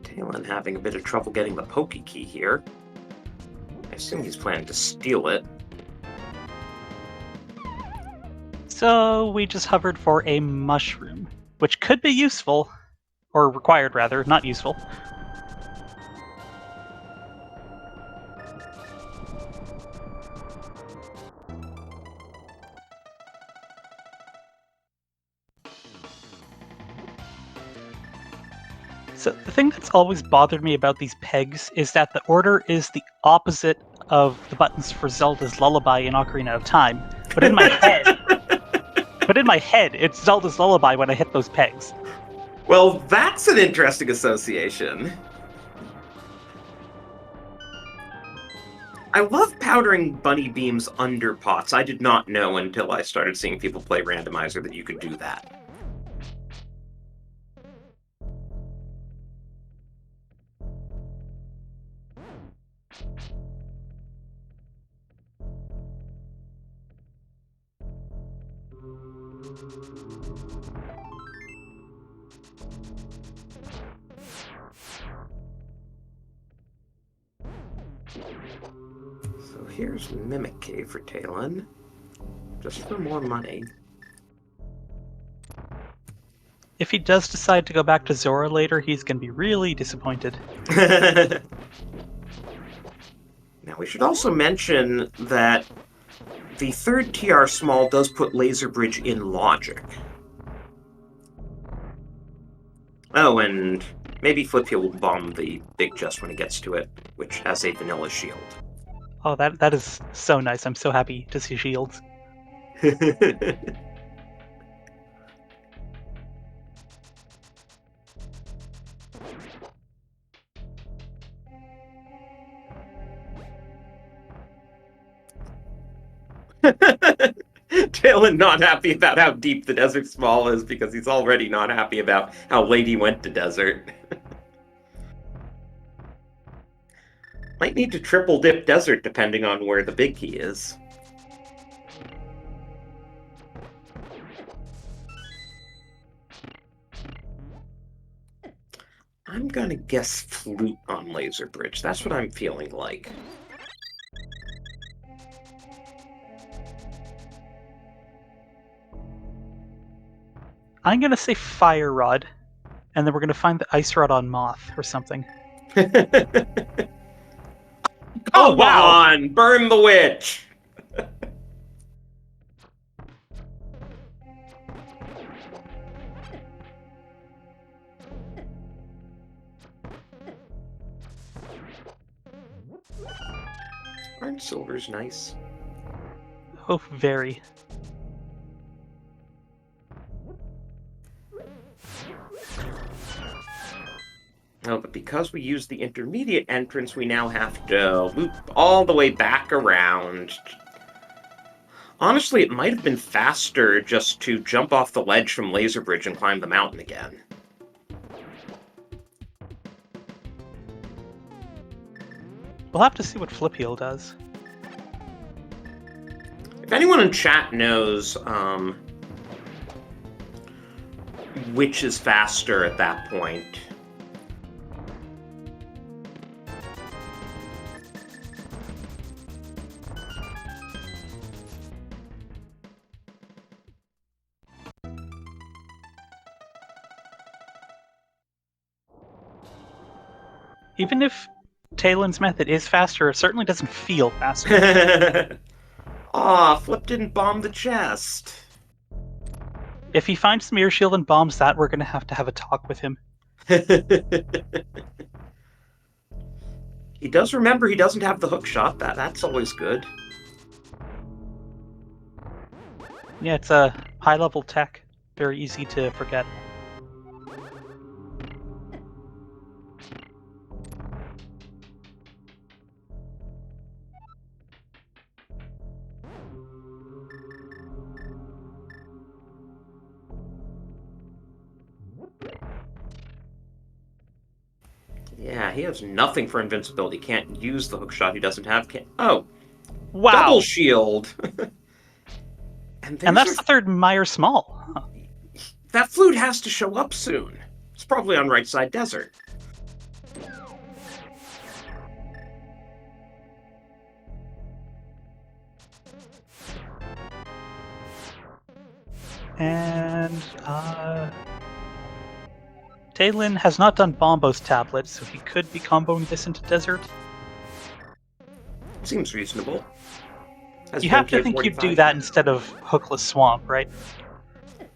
Speaker 1: Talon having a bit of trouble getting the pokey key here. I assume he's planning to steal it.
Speaker 2: So we just hovered for a mushroom, which could be useful, or required rather, not useful. So the thing that's always bothered me about these pegs is that the order is the opposite of the buttons for Zelda's Lullaby in Ocarina of Time. But in my head, it's Zelda's Lullaby when I hit those pegs.
Speaker 1: Well, that's an interesting association. I love powdering bunny beams under pots. I did not know until I started seeing people play Randomizer that you could do that. So here's Mimic Cave for Talon. Just for more money.
Speaker 2: If he does decide to go back to Zora later, he's going to be really disappointed.
Speaker 1: Now, we should also mention that the third TR small does put Laser Bridge in logic. Oh, and maybe Flip Heel will bomb the big chest when he gets to it, which has a vanilla shield.
Speaker 2: Oh, that is so nice. I'm so happy to see shields.
Speaker 1: Talon not happy about how deep the desert small is because he's already not happy about how late he went to desert. Might need to triple dip desert depending on where the big key is. I'm gonna guess flute on Laser Bridge. That's what I'm feeling like.
Speaker 2: I'm going to say Fire Rod, and then we're going to find the Ice Rod on Moth or something.
Speaker 1: Oh, wow! On! Burn the witch! Orange silver's nice.
Speaker 2: Oh, very.
Speaker 1: Oh, but because we used the intermediate entrance, we now have to loop all the way back around. Honestly, it might have been faster just to jump off the ledge from Laser Bridge and climb the mountain again.
Speaker 2: We'll have to see what Flip Heel does.
Speaker 1: If anyone in chat knows which is faster at that point.
Speaker 2: Even if Talen's method is faster, it certainly doesn't feel faster.
Speaker 1: Aw, Flip didn't bomb the chest.
Speaker 2: If he finds the mirror shield and bombs that, we're going to have a talk with him.
Speaker 1: He does remember he doesn't have the hook shot. That's always good.
Speaker 2: Yeah, it's a high-level tech. Very easy to forget.
Speaker 1: Yeah, he has nothing for invincibility. Can't use the hook shot he doesn't have. Oh,
Speaker 2: wow!
Speaker 1: Double shield.
Speaker 2: and that's the third Meyer Small. Huh.
Speaker 1: That flute has to show up soon. It's probably on right side desert.
Speaker 2: And Talen has not done Bombo's tablet, so he could be comboing this into desert.
Speaker 1: Seems reasonable.
Speaker 2: You have to think you'd do that instead of Hookless Swamp, right?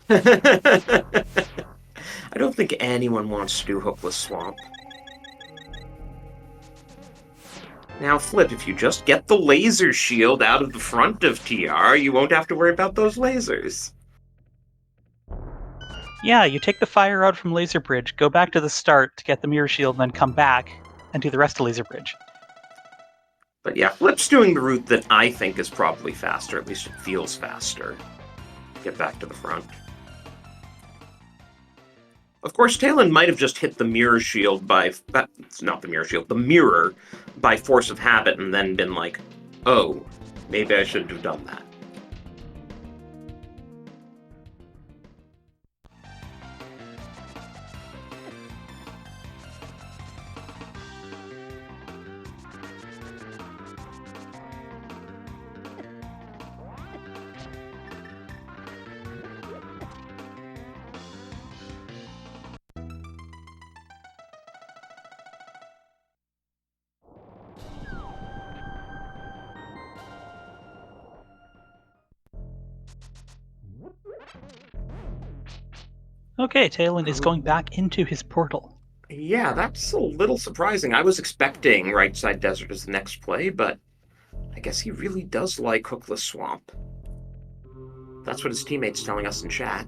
Speaker 1: I don't think anyone wants to do Hookless Swamp. Now, Flip, if you just get the laser shield out of the front of TR, you won't have to worry about those lasers.
Speaker 2: Yeah, you take the fire out from Laser Bridge, go back to the start to get the mirror shield, and then come back and do the rest of Laser Bridge.
Speaker 1: But yeah, Flip's doing the route that I think is probably faster. At least it feels faster. Get back to the front. Of course, Talen might have just hit the mirror shield by... not the mirror shield, the mirror by force of habit and then been like, oh, maybe I shouldn't have done that.
Speaker 2: Okay, Talen is going back into his portal.
Speaker 1: Yeah, that's a little surprising. I was expecting Right Side Desert as the next play, but I guess he really does like Hookless Swamp. That's what his teammate's telling us in chat.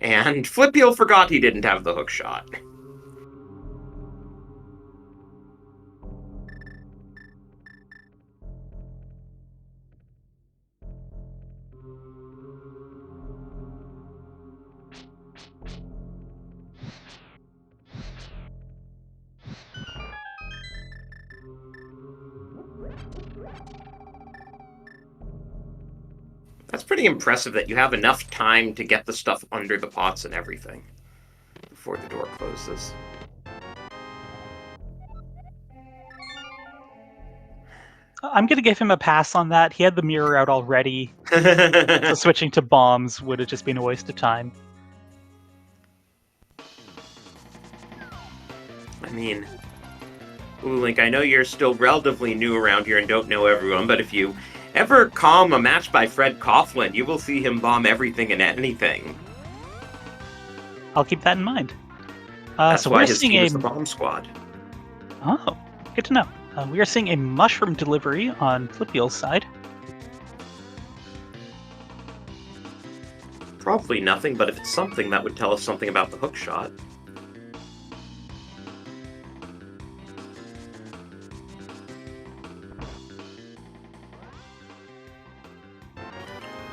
Speaker 1: And Flipio forgot he didn't have the hook shot. That's pretty impressive that you have enough time to get the stuff under the pots and everything before the door closes.
Speaker 2: I'm going to give him a pass on that. He had the mirror out already, so switching to bombs would have just been a waste of time.
Speaker 1: I mean, Link, I know you're still relatively new around here and don't know everyone, but if you ever calm a match by Fred Coughlin, you will see him bomb everything and anything.
Speaker 2: I'll keep that in mind.
Speaker 1: That's
Speaker 2: so
Speaker 1: why
Speaker 2: we're
Speaker 1: his
Speaker 2: seeing
Speaker 1: team is the bomb squad.
Speaker 2: Oh, good to know. We are seeing a mushroom delivery on Flipio's side.
Speaker 1: Probably nothing, but if it's something, that would tell us something about the hook shot.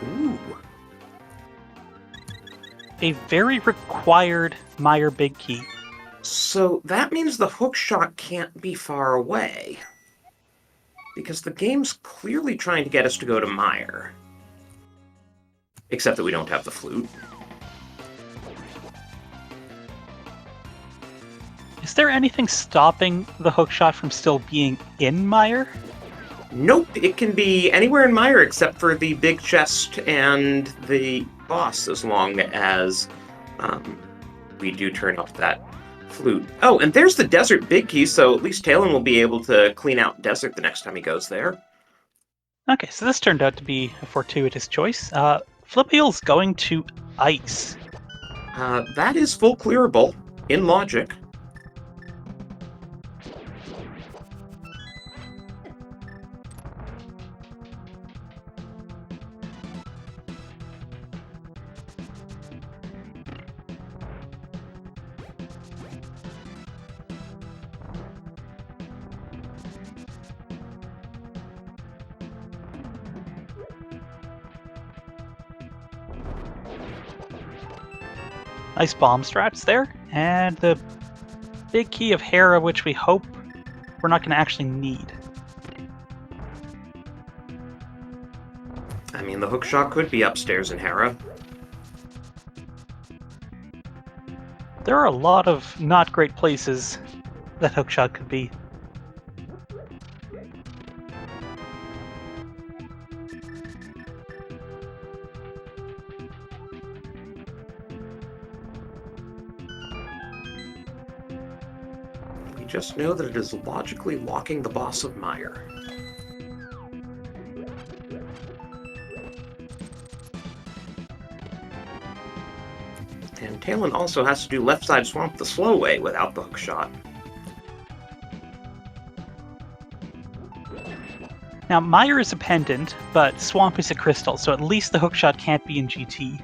Speaker 1: Ooh.
Speaker 2: A very required Meyer Big Key.
Speaker 1: So that means the hook shot can't be far away. because the game's clearly trying to get us to go to Meyer. Except that we don't have the flute.
Speaker 2: Is there anything stopping the hookshot from still being in Meyer?
Speaker 1: Nope, it can be anywhere in Meyer except for the big chest and the boss, as long as we do turn off that flute. Oh, and there's the desert big key, so at least Talon will be able to clean out desert the next time he goes there.
Speaker 2: Okay, so this turned out to be a fortuitous choice. Flippeel's going to ice.
Speaker 1: That is full clearable in logic.
Speaker 2: Nice bomb strats there, and the big key of Hera, which we hope we're not going to actually need.
Speaker 1: I mean, the hookshot could be upstairs in Hera.
Speaker 2: There are a lot of not great places that hookshot could be.
Speaker 1: We just know that it is logically locking the boss of Meyer. And Talon also has to do left side swamp the slow way without the hookshot.
Speaker 2: Now, Meyer is a pendant, but Swamp is a crystal, so at least the hookshot can't be in GT.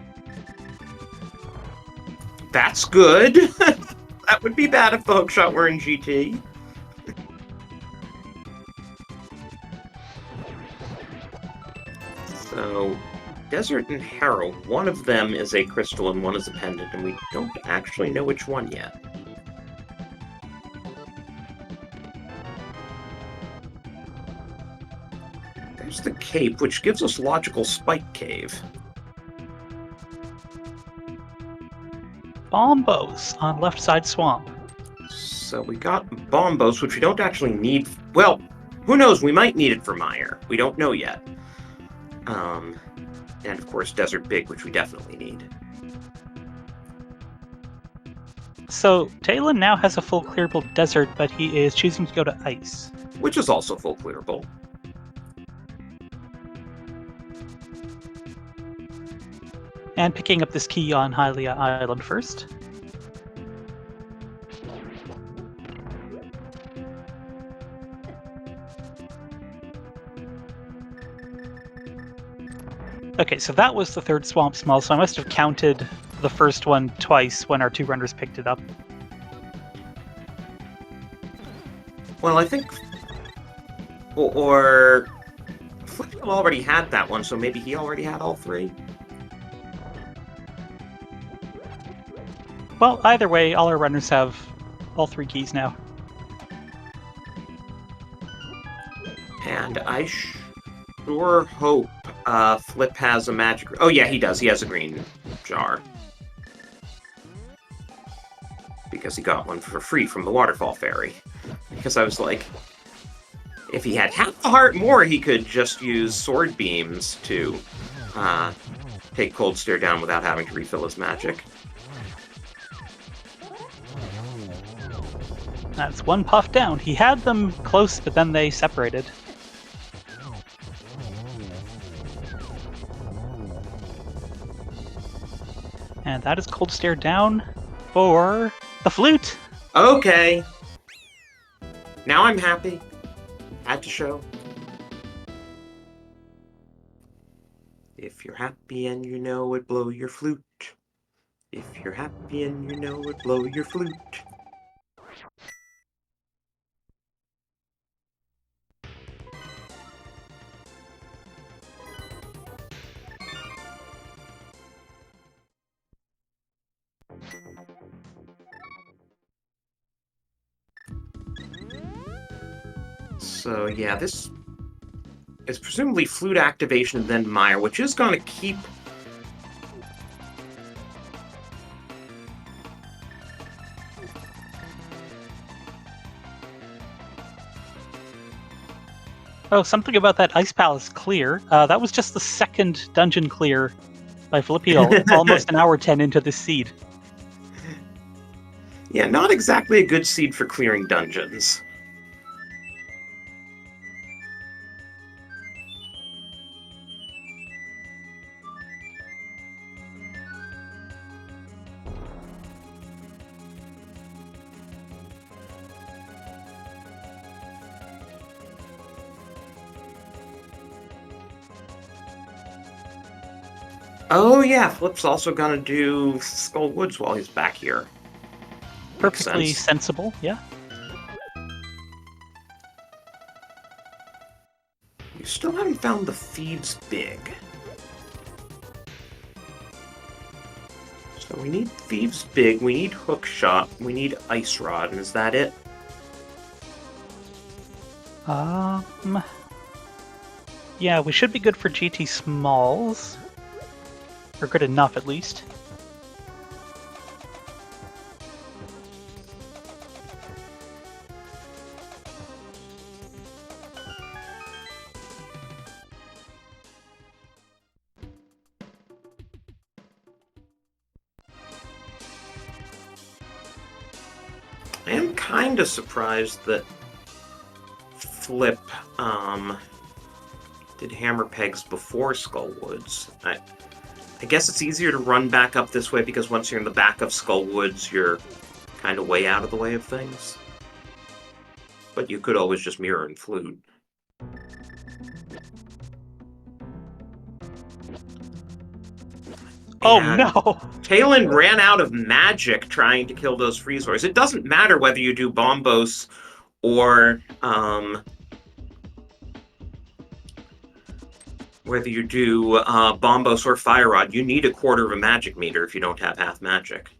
Speaker 1: That's good! That would be bad if the hookshot were in GT. So, Desert and Harrow, one of them is a crystal and one is a pendant, and we don't actually know which one yet. There's the cape, which gives us logical Spike Cave.
Speaker 2: Bombos on left side swamp.
Speaker 1: So we got Bombos, which we don't actually need. Well, who knows? We might need it for Meyer. We don't know yet. And of course, Desert Big, which we definitely need.
Speaker 2: So Talon now has a full clearable desert, but he is choosing to go to ice.
Speaker 1: Which is also full clearable.
Speaker 2: And picking up this key on Hylia Island first. Okay, so that was the third swamp small, so I must have counted the first one twice when our two runners picked it up.
Speaker 1: Well, I think... Or... Flippiel already had that one, so maybe he already had all three?
Speaker 2: Well, either way, all our runners have all three keys now.
Speaker 1: And I sure hope Flip has a magic... Oh yeah, he does. He has a green jar. Because he got one for free from the Waterfall Fairy. Because I was like... If he had half the heart more, he could just use sword beams to take Cold Stare down without having to refill his magic.
Speaker 2: That's one puff down. He had them close, but then they separated. And that is Cold Stare down for the flute.
Speaker 1: Okay. Now I'm happy. Had to show. If you're happy and you know it, blow your flute. If you're happy and you know it, blow your flute. So yeah, this It's presumably flute activation and then Mire, which is going to keep...
Speaker 2: Oh, something about that Ice Palace clear. That was just the second dungeon clear by Flippio, almost an hour 10 into this seed.
Speaker 1: Yeah, not exactly a good seed for clearing dungeons. Oh yeah, Flip's also gonna do Skull Woods while he's back here.
Speaker 2: Perfectly sensible, yeah.
Speaker 1: You still haven't found the Thieves' Big. So we need Thieves' Big, we need Hookshot, we need Ice Rod, and is that it?
Speaker 2: Yeah, we should be good for GT Smalls. Or good enough, at least.
Speaker 1: I am kind of surprised that Flip did Hammer Pegs before Skull Woods. I guess it's easier to run back up this way because once you're in the back of Skull Woods, you're kind of way out of the way of things. But you could always just mirror and flute.
Speaker 2: Oh
Speaker 1: and
Speaker 2: no!
Speaker 1: Talon ran out of magic trying to kill those Freezeors. It doesn't matter whether you do Bombos or whether you do Bombos or Fire Rod, you need a quarter of a magic meter if you don't have half magic.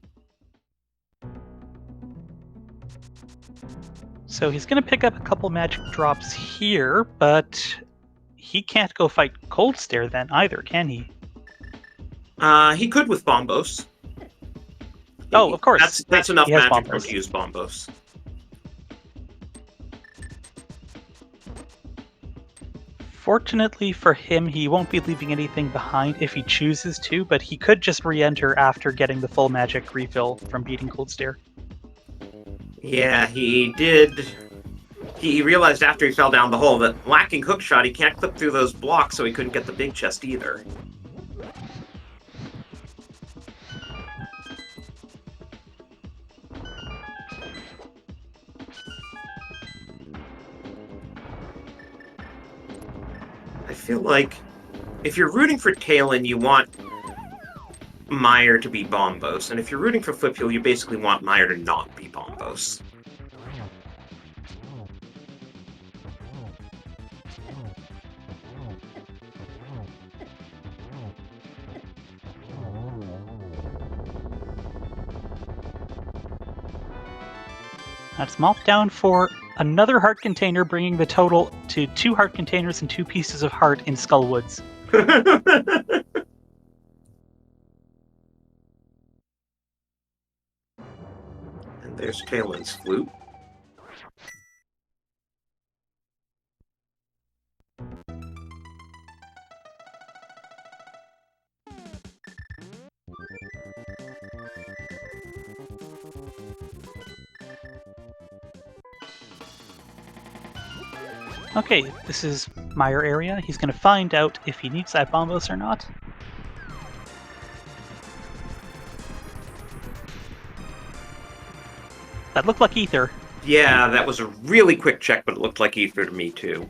Speaker 2: So he's going to pick up a couple magic drops here, but he can't go fight Cold Stare then either, can he?
Speaker 1: He could with Bombos.
Speaker 2: Oh, of course.
Speaker 1: That's enough magic
Speaker 2: Bombos.
Speaker 1: for him to use Bombos.
Speaker 2: Fortunately for him, he won't be leaving anything behind if he chooses to, but he could just re-enter after getting the full magic refill from beating Cold Stare.
Speaker 1: Yeah, he did. He realized after he fell down the hole that lacking Hookshot, he can't clip through those blocks, so he couldn't get the big chest either. I feel like if you're rooting for Talon, you want Mire to be Bombos, and if you're rooting for Fliphill, you basically want Mire to not be Bombos.
Speaker 2: That's Mop down for another heart container, bringing the total to 2 heart containers and 2 pieces of heart in Skull Woods.
Speaker 1: And there's Talon's flute.
Speaker 2: Okay, this is Mire area. He's going to find out if he needs that Bombos or not. That looked like Ether.
Speaker 1: Yeah, that was a really quick check, but it looked like Ether to me too.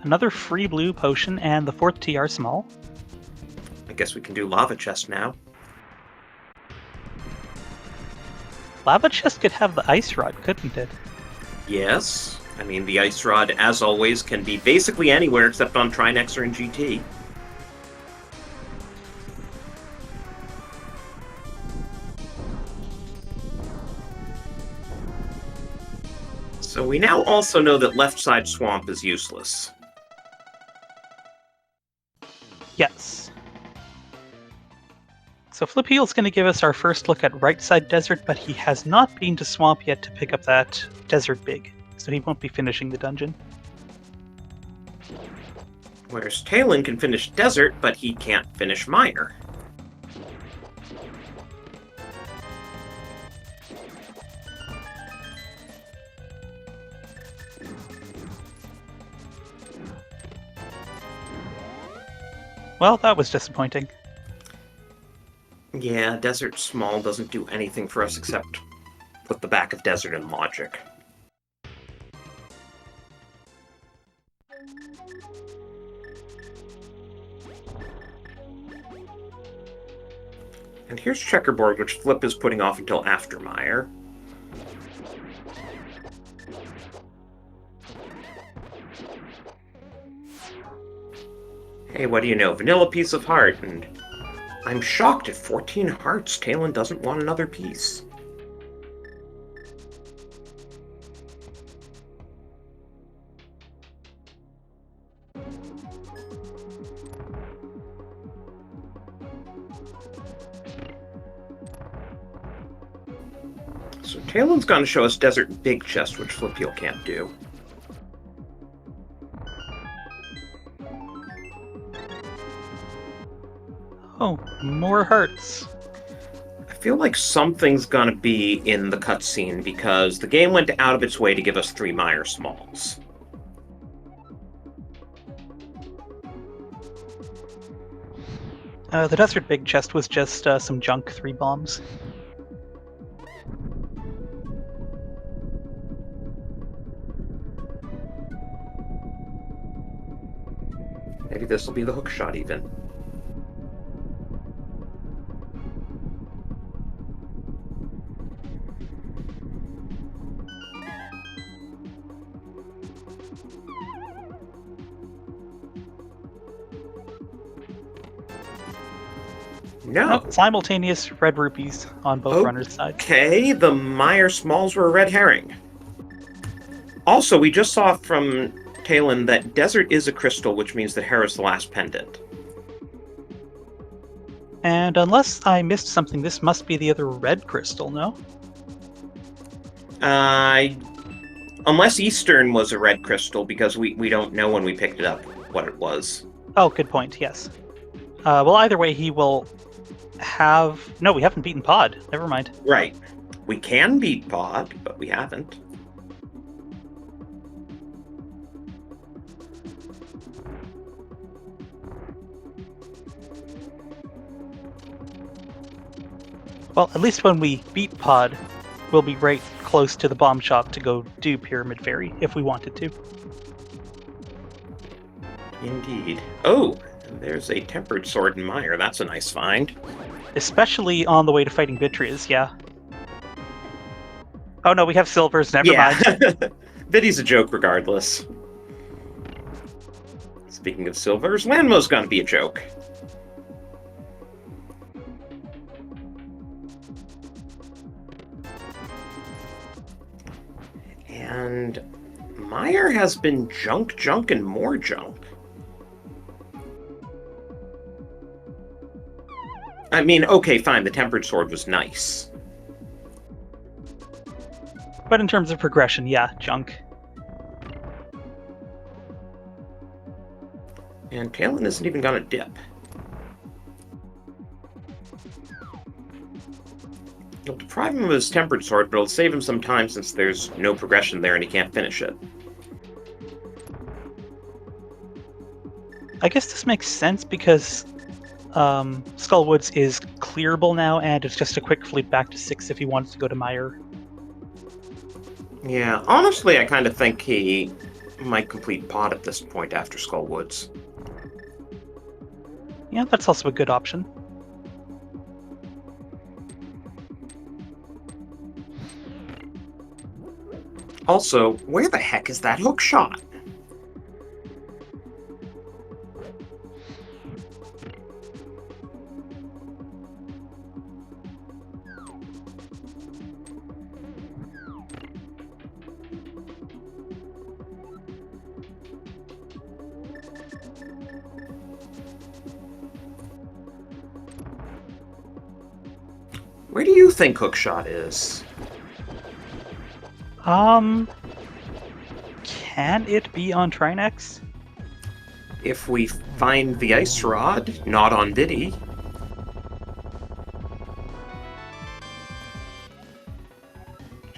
Speaker 2: Another free blue potion and the 4th TR small.
Speaker 1: I guess we can do Lava Chest now.
Speaker 2: Lava Chest could have the Ice Rod, couldn't it?
Speaker 1: Yes. I mean, the Ice Rod, as always, can be basically anywhere except on Trinexer and GT. So we now also know that left side swamp is useless.
Speaker 2: Yes. So Flip Heel's going to give us our first look at right side desert, but he has not been to swamp yet to pick up that desert big, so he won't be finishing the dungeon.
Speaker 1: Whereas Talon can finish desert, but he can't finish mire.
Speaker 2: Well, that was disappointing.
Speaker 1: Yeah, desert small doesn't do anything for us except put the back of desert in logic. And here's checkerboard, which Flip is putting off until after mire. Hey, what do you know? Vanilla piece of heart, and I'm shocked at 14 hearts. Talon doesn't want another piece. So Talon's going to show us Desert Big Chest, which Flipeel can't do.
Speaker 2: Oh, more hearts.
Speaker 1: I feel like something's going to be in the cutscene because the game went out of its way to give us 3 mire smalls.
Speaker 2: The Desert Big Chest was just some junk 3 bombs.
Speaker 1: Maybe this will be the hook shot even. No.
Speaker 2: Oh, simultaneous red rupees on both runners' sides.
Speaker 1: Okay, the mire smalls were a red herring. Also, we just saw from Talon that desert is a crystal, which means that Hera's the last pendant.
Speaker 2: And unless I missed something, this must be the other red crystal, no?
Speaker 1: Unless Eastern was a red crystal, because we don't know when we picked it up what it was.
Speaker 2: Oh, good point, yes. Well, either way, he will have... No, we haven't beaten Pod. Never mind.
Speaker 1: Right. We can beat Pod, but we haven't.
Speaker 2: Well, at least when we beat Pod, we'll be right close to the bomb shop to go do Pyramid Fairy, if we wanted to.
Speaker 1: Indeed. Oh, there's a tempered sword in mire. That's a nice find.
Speaker 2: Especially on the way to fighting Vitrias, yeah. Oh no, we have silvers, never mind.
Speaker 1: Viddy's a joke regardless. Speaking of silvers, Lanmo's gonna be a joke. And mire has been junk, and more junk. I mean, okay, fine, the tempered sword was nice.
Speaker 2: But in terms of progression, yeah, junk.
Speaker 1: And Talon isn't even gonna dip. It'll deprive him of his tempered sword, but it'll save him some time since there's no progression there and he can't finish it.
Speaker 2: I guess this makes sense because Skullwoods is clearable now, and it's just a quick flip back to 6 if he wants to go to Mire.
Speaker 1: Yeah, honestly, I kind of think he might complete Pod at this point after Skullwoods.
Speaker 2: Yeah, that's also a good option.
Speaker 1: Also, where the heck is that hook shot? Where do you think Hookshot is?
Speaker 2: Can it be on Trinex?
Speaker 1: If we find the ice rod, not on Biddy.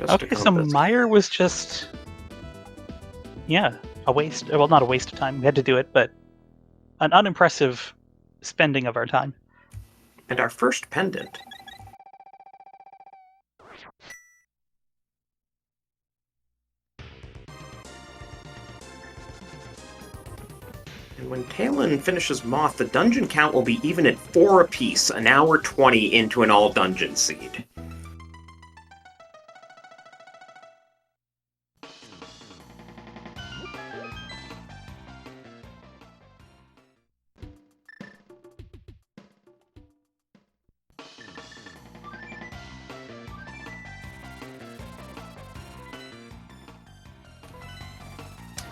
Speaker 2: Okay, so Meyer was just... Yeah, a waste. Well, not a waste of time. We had to do it, but an unimpressive spending of our time.
Speaker 1: And our first pendant. And when Talon finishes Moth, the dungeon count will be even at 4 apiece, an hour 20 into an all-dungeon seed.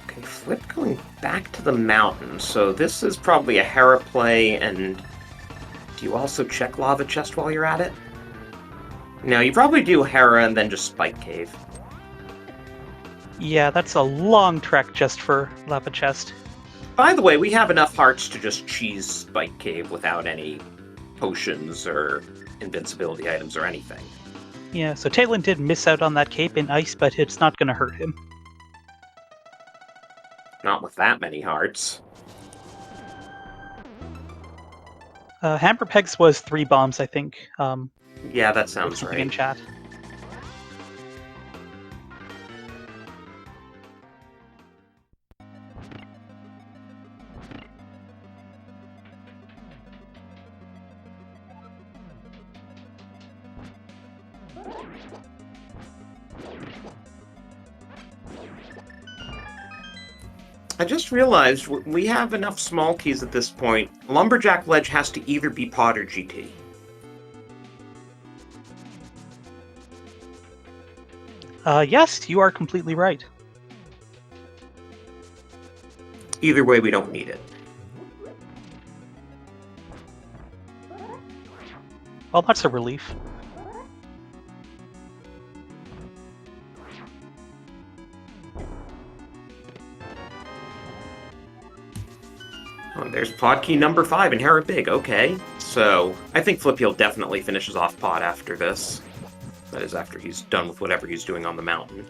Speaker 1: Okay, Flip going back to the mountain, so this is probably a Hera play, and do you also check Lava Chest while you're at it? No, you probably do Hera and then just Spike Cave.
Speaker 2: Yeah, that's a long trek just for Lava Chest.
Speaker 1: By the way, we have enough hearts to just cheese Spike Cave without any potions or invincibility items or anything.
Speaker 2: Yeah, so Talon did miss out on that cape in ice, but it's not going to hurt him.
Speaker 1: Not with that many hearts.
Speaker 2: Hamper Pegs was 3 bombs, I think.
Speaker 1: Yeah, that sounds right.
Speaker 2: In chat.
Speaker 1: I just realized we have enough small keys at this point. Lumberjack Ledge has to either be Pod or GT.
Speaker 2: Yes, you are completely right.
Speaker 1: Either way, we don't need it.
Speaker 2: Well, that's a relief.
Speaker 1: Oh, there's pod key number 5 in Hera Big, okay. So, I think Flipheel definitely finishes off pod after this. That is, after he's done with whatever he's doing on the mountain.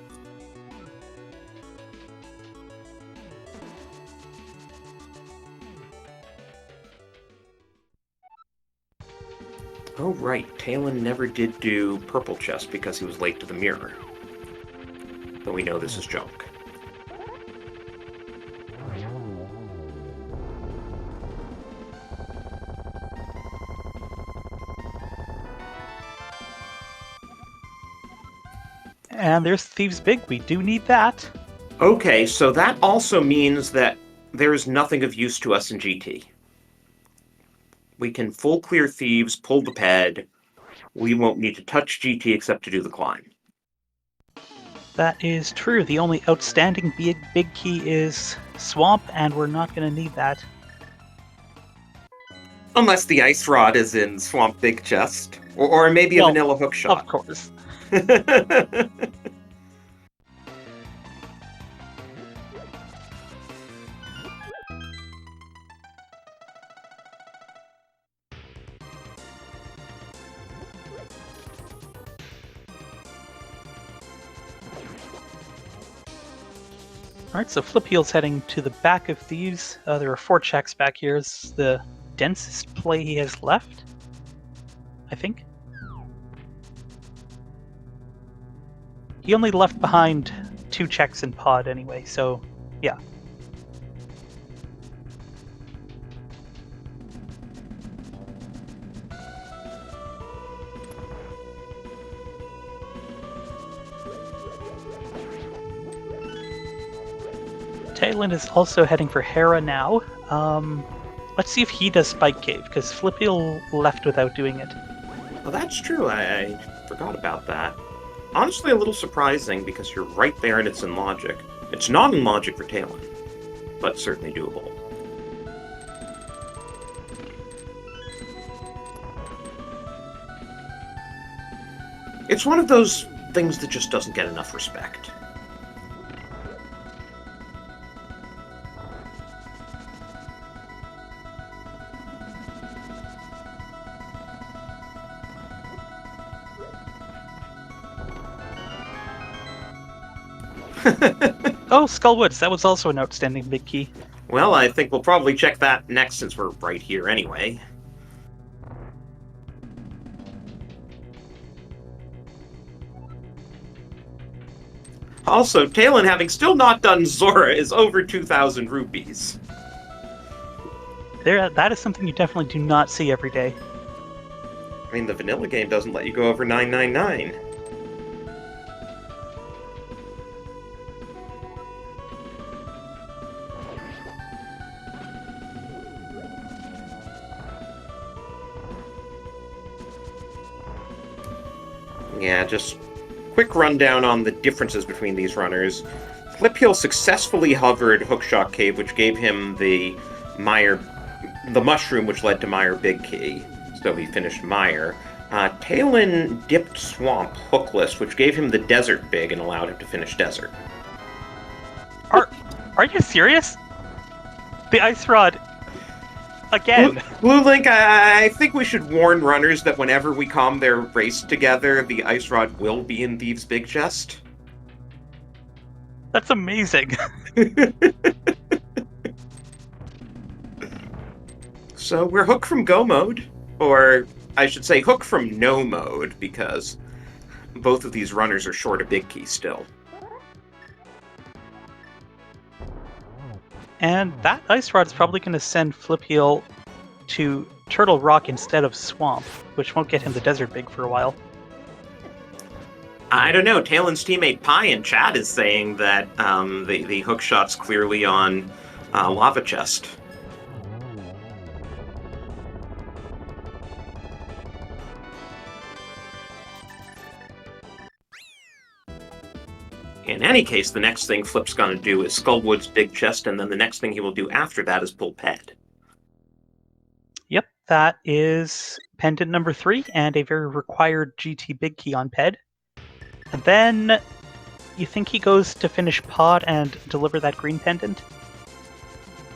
Speaker 1: Oh right, Talon never did do Purple Chest because he was late to the mirror. But we know this is junk.
Speaker 2: And there's Thieves Big. We do need that.
Speaker 1: Okay, so that also means that there is nothing of use to us in GT. We can full clear Thieves, pull the ped. We won't need to touch GT except to do the climb.
Speaker 2: That is true. The only outstanding big key is Swamp, and we're not going to need that.
Speaker 1: Unless the Ice Rod is in Swamp Big Chest. Or maybe a vanilla hook shot.
Speaker 2: Of course. Alright, so Flipheel's heading to the back of Thieves. There are 4 checks back here. It's the densest play he has left, I think. He only left behind 2 checks in pod anyway, so yeah. Talon is also heading for Hera now. Let's see if he does Spike Cave, because Flipeel left without doing it.
Speaker 1: Well, that's true. I forgot about that. Honestly, a little surprising, because you're right there and it's in logic. It's not in logic for Talon, but certainly doable. It's one of those things that just doesn't get enough respect.
Speaker 2: Oh, Skullwoods, that was also an outstanding big key.
Speaker 1: Well, I think we'll probably check that next since we're right here anyway. Also, Talon, having still not done Zora, is over 2,000 rupees.
Speaker 2: That is something you definitely do not see every day.
Speaker 1: I mean, the vanilla game doesn't let you go over 999. Yeah, just quick rundown on the differences between these runners. Fliphill successfully hovered Hookshot Cave, which gave him the mushroom, which led to Mire Big Key, so he finished Mire. Talon dipped Swamp hookless, which gave him the Desert Big and allowed him to finish Desert.
Speaker 2: Are you serious? The Ice Rod again.
Speaker 1: Blue Link, I think we should warn runners that whenever we calm their race together, the Ice Rod will be in Thieves' Big Chest.
Speaker 2: That's amazing.
Speaker 1: So we're Hook from Go mode, or I should say Hook from No mode, because both of these runners are short a big key still.
Speaker 2: And that Ice Rod is probably going to send Flipheal to Turtle Rock instead of Swamp, which won't get him the Desert Big for a while.
Speaker 1: I don't know. Talon's teammate Pi in chat is saying that the hook shot's clearly on Lava Chest. In any case, the next thing Flip's going to do is Skullwood's Big Chest, and then the next thing he will do after that is pull Ped.
Speaker 2: Yep, that is pendant number 3 and a very required GT Big Key on Ped. And then you think he goes to finish Pod and deliver that green pendant?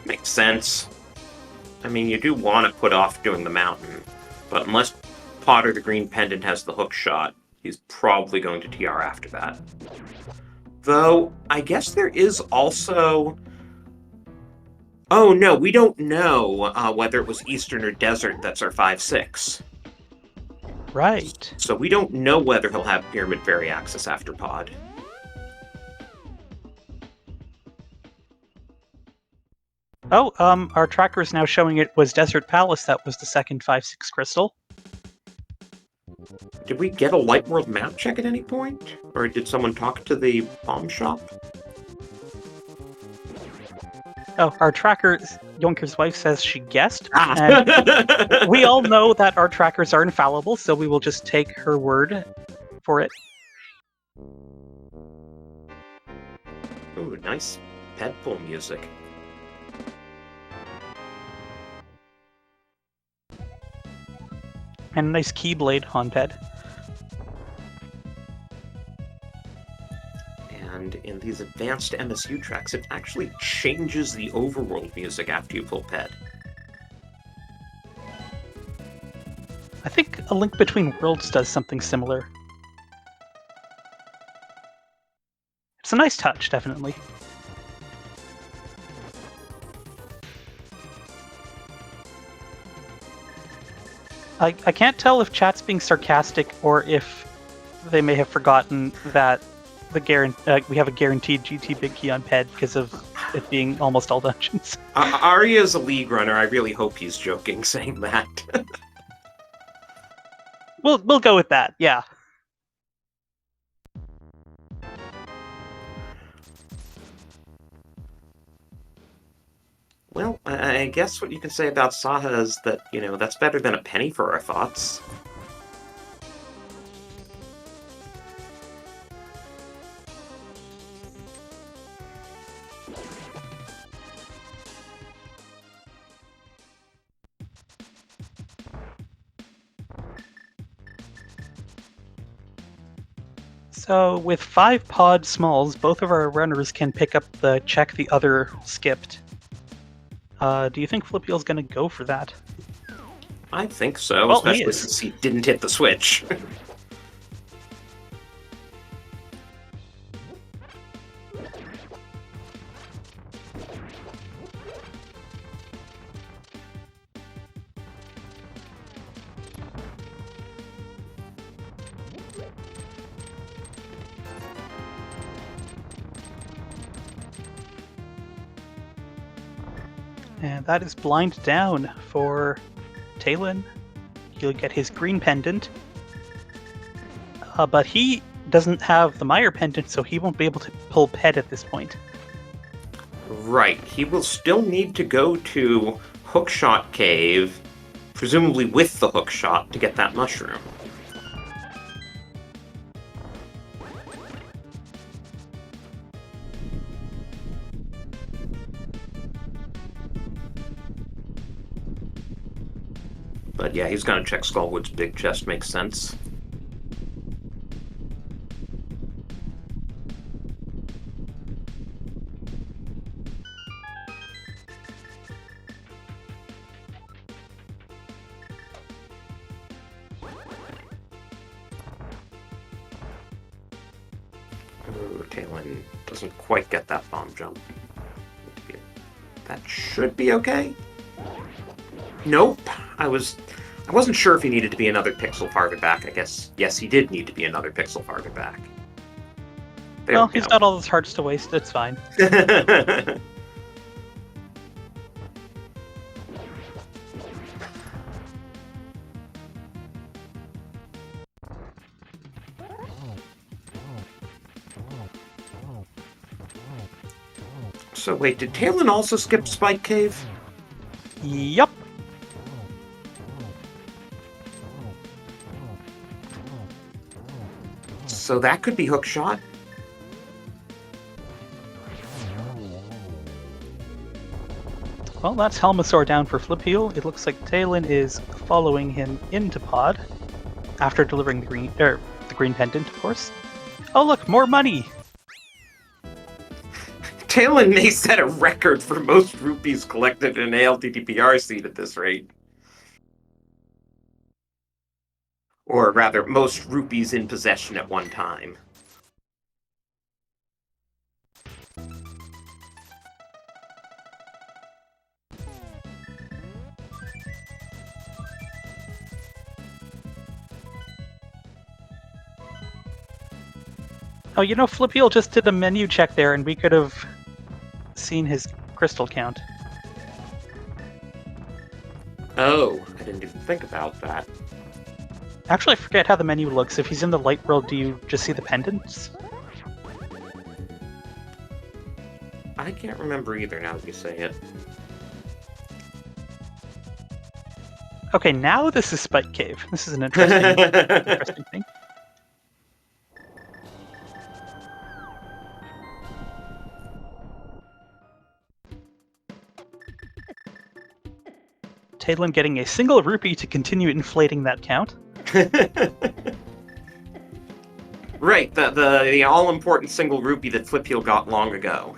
Speaker 1: Makes sense. I mean, you do want to put off doing the mountain, but unless Pod or the green pendant has the hook shot, he's probably going to TR after that. Though, I guess there is also... Oh, no, we don't know whether it was Eastern or Desert that's our 5-6.
Speaker 2: Right.
Speaker 1: So we don't know whether he'll have Pyramid Fairy access after Pod.
Speaker 2: Oh, our tracker is now showing it was Desert Palace that was the second 5-6 crystal.
Speaker 1: Did we get a Light World map check at any point? Or did someone talk to the bomb shop?
Speaker 2: Oh, our tracker, Yonker's wife says she guessed.
Speaker 1: Ah.
Speaker 2: And we all know that our trackers are infallible, so we will just take her word for it.
Speaker 1: Ooh, nice ped pull music.
Speaker 2: And a nice Keyblade on Ped.
Speaker 1: And in these advanced MSU tracks, it actually changes the overworld music after you pull Ped.
Speaker 2: I think A Link Between Worlds does something similar. It's a nice touch, definitely. I can't tell if chat's being sarcastic or if they may have forgotten that we have a guaranteed GT Big Key on Ped because of it being almost all dungeons.
Speaker 1: Arya's a league runner. I really hope he's joking saying that.
Speaker 2: We'll go with that, yeah.
Speaker 1: Well, I guess what you can say about SaHa is that, that's better than a penny for our thoughts.
Speaker 2: So with 5 pod smalls, both of our runners can pick up the check the other skipped. Do you think Flippeel's going to go for that?
Speaker 1: I think so,
Speaker 2: Well, he
Speaker 1: especially
Speaker 2: is.
Speaker 1: since he didn't hit the switch.
Speaker 2: And that is blind down for Talon. He'll get his green pendant. But he doesn't have the Meyer pendant, so he won't be able to pull Pet at this point.
Speaker 1: Right. He will still need to go to Hookshot Cave, presumably with the hookshot, to get that mushroom. But yeah, he's gonna check Skullwood's big chest, makes sense. Ooh, Talon doesn't quite get that bomb jump. That should be okay. Nope. I wasn't sure if he needed to be another pixel farther back. I guess yes, he did need to be another pixel farther back. There
Speaker 2: Well,
Speaker 1: we
Speaker 2: he's
Speaker 1: go.
Speaker 2: got all his hearts to waste. It's fine.
Speaker 1: So wait, did Talon also skip Spike Cave?
Speaker 2: Yup.
Speaker 1: So that could be Hookshot.
Speaker 2: Well, that's Helmasaur down for Flipeel. It looks like Talon is following him into pod after delivering the green pendant, of course. Oh look, more money!
Speaker 1: Talon may set a record for most rupees collected in an ALTTPR seed at this rate. Or rather, most rupees in possession at one time.
Speaker 2: Oh, you know, Flipeel just did a menu check there, and we could have seen his crystal count.
Speaker 1: Oh, I didn't even think about that.
Speaker 2: Actually, I forget how the menu looks. If he's in the light world, do you just see the pendants?
Speaker 1: I can't remember either now that you say it.
Speaker 2: Okay, now this is Spike Cave. This is an interesting thing. Talon getting a single rupee to continue inflating that count.
Speaker 1: Right, the all-important single rupee that Flipeel got long ago.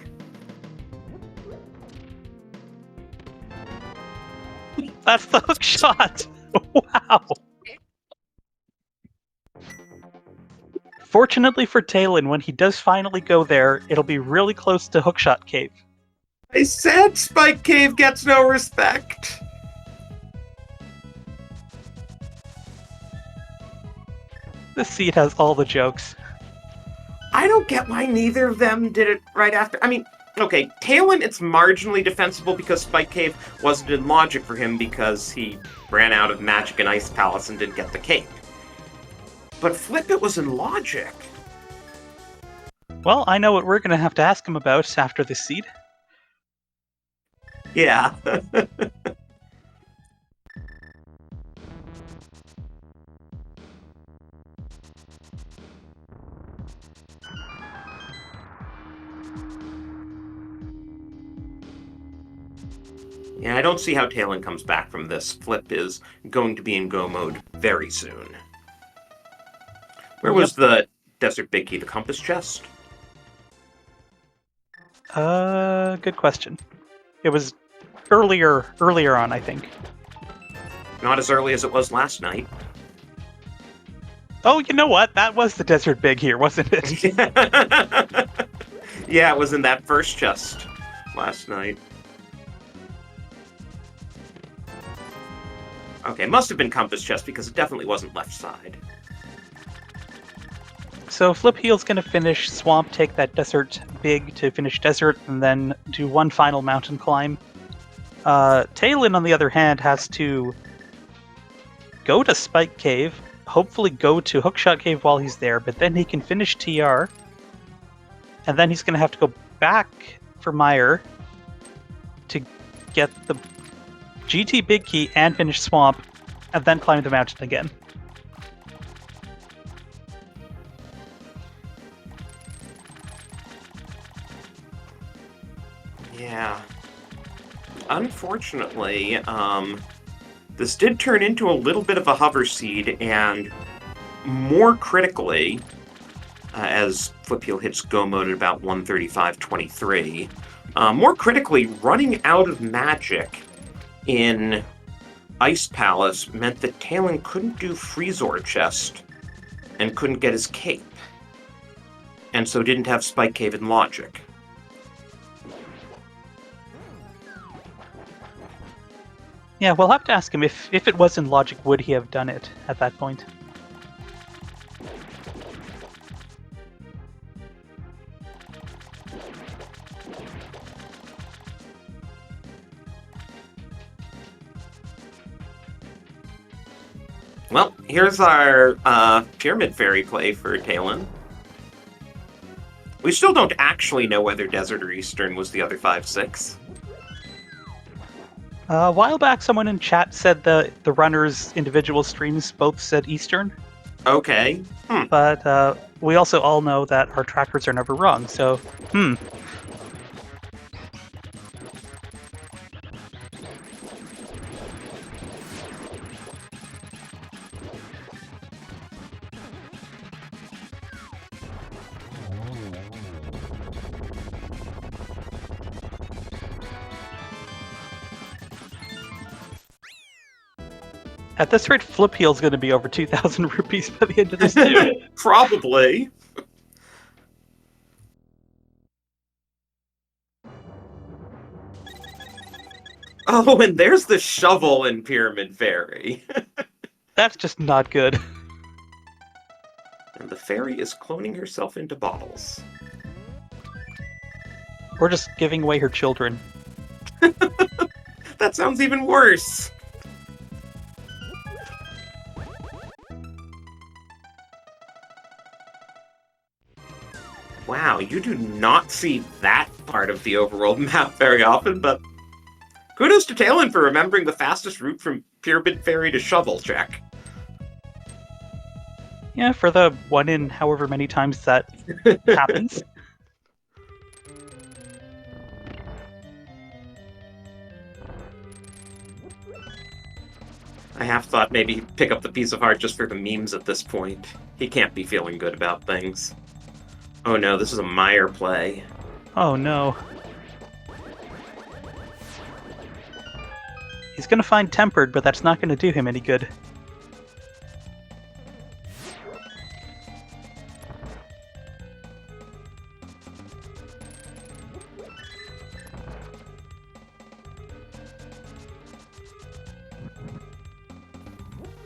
Speaker 2: That's the hook shot! Wow! Fortunately for Talon, when he does finally go there, it'll be really close to Hookshot Cave.
Speaker 1: I said Spike Cave gets no respect!
Speaker 2: This seed has all the jokes.
Speaker 1: I don't get why neither of them did it right after. I mean, okay, Talon, it's marginally defensible because Spike Cave wasn't in logic for him because he ran out of Magic and Ice Palace and didn't get the cape. But Flip it was in logic.
Speaker 2: Well, I know what we're going to have to ask him about after this seed.
Speaker 1: Yeah. Yeah, I don't see how Talon comes back from this. Flip is going to be in go mode very soon. Where was the Desert Big Key the compass chest?
Speaker 2: Good question. It was earlier on, I think.
Speaker 1: Not as early as it was last night.
Speaker 2: Oh, you know what? That was the Desert Big here, wasn't it?
Speaker 1: Yeah, it was in that first chest last night. Okay, must have been compass chest because it definitely wasn't left side.
Speaker 2: So Flip Heel's going to finish Swamp, take that Desert Big to finish Desert, and then do one final mountain climb. Talon, on the other hand, has to go to Spike Cave, hopefully go to Hookshot Cave while he's there, but then he can finish TR, and then he's going to have to go back for Meyer to get the GT Big Key and finish Swamp, and then climb the mountain again.
Speaker 1: Yeah. Unfortunately, this did turn into a little bit of a hover seed, and more critically, as Flip-Heel hits go mode at about 135.23, more critically, running out of magic in Ice Palace meant that Talon couldn't do Freezor Chest and couldn't get his cape, and so didn't have Spike Cave and Logic.
Speaker 2: Yeah, we'll have to ask him if it was in Logic, would he have done it at that point?
Speaker 1: Well, here's our Pyramid Fairy play for Talon. We still don't actually know whether Desert or Eastern was the other 5-6.
Speaker 2: A while back, someone in chat said the runners' individual streams both said Eastern.
Speaker 1: Okay.
Speaker 2: But we also all know that our trackers are never wrong, so, At this rate, Flip Heel's going to be over 2,000 rupees by the end of this too.
Speaker 1: Probably. Oh, and there's the shovel in Pyramid Fairy.
Speaker 2: That's just not good.
Speaker 1: And the fairy is cloning herself into bottles.
Speaker 2: Or just giving away her children.
Speaker 1: That sounds even worse. Wow, you do not see that part of the overworld map very often, but kudos to Talon for remembering the fastest route from Pyramid Fairy to Shovel check.
Speaker 2: Yeah, for the one in however many times that happens.
Speaker 1: I half thought maybe he'd pick up the piece of heart just for the memes at this point. He can't be feeling good about things. Oh no, this is a Meyer play.
Speaker 2: Oh no. He's gonna find Tempered, but that's not gonna do him any good.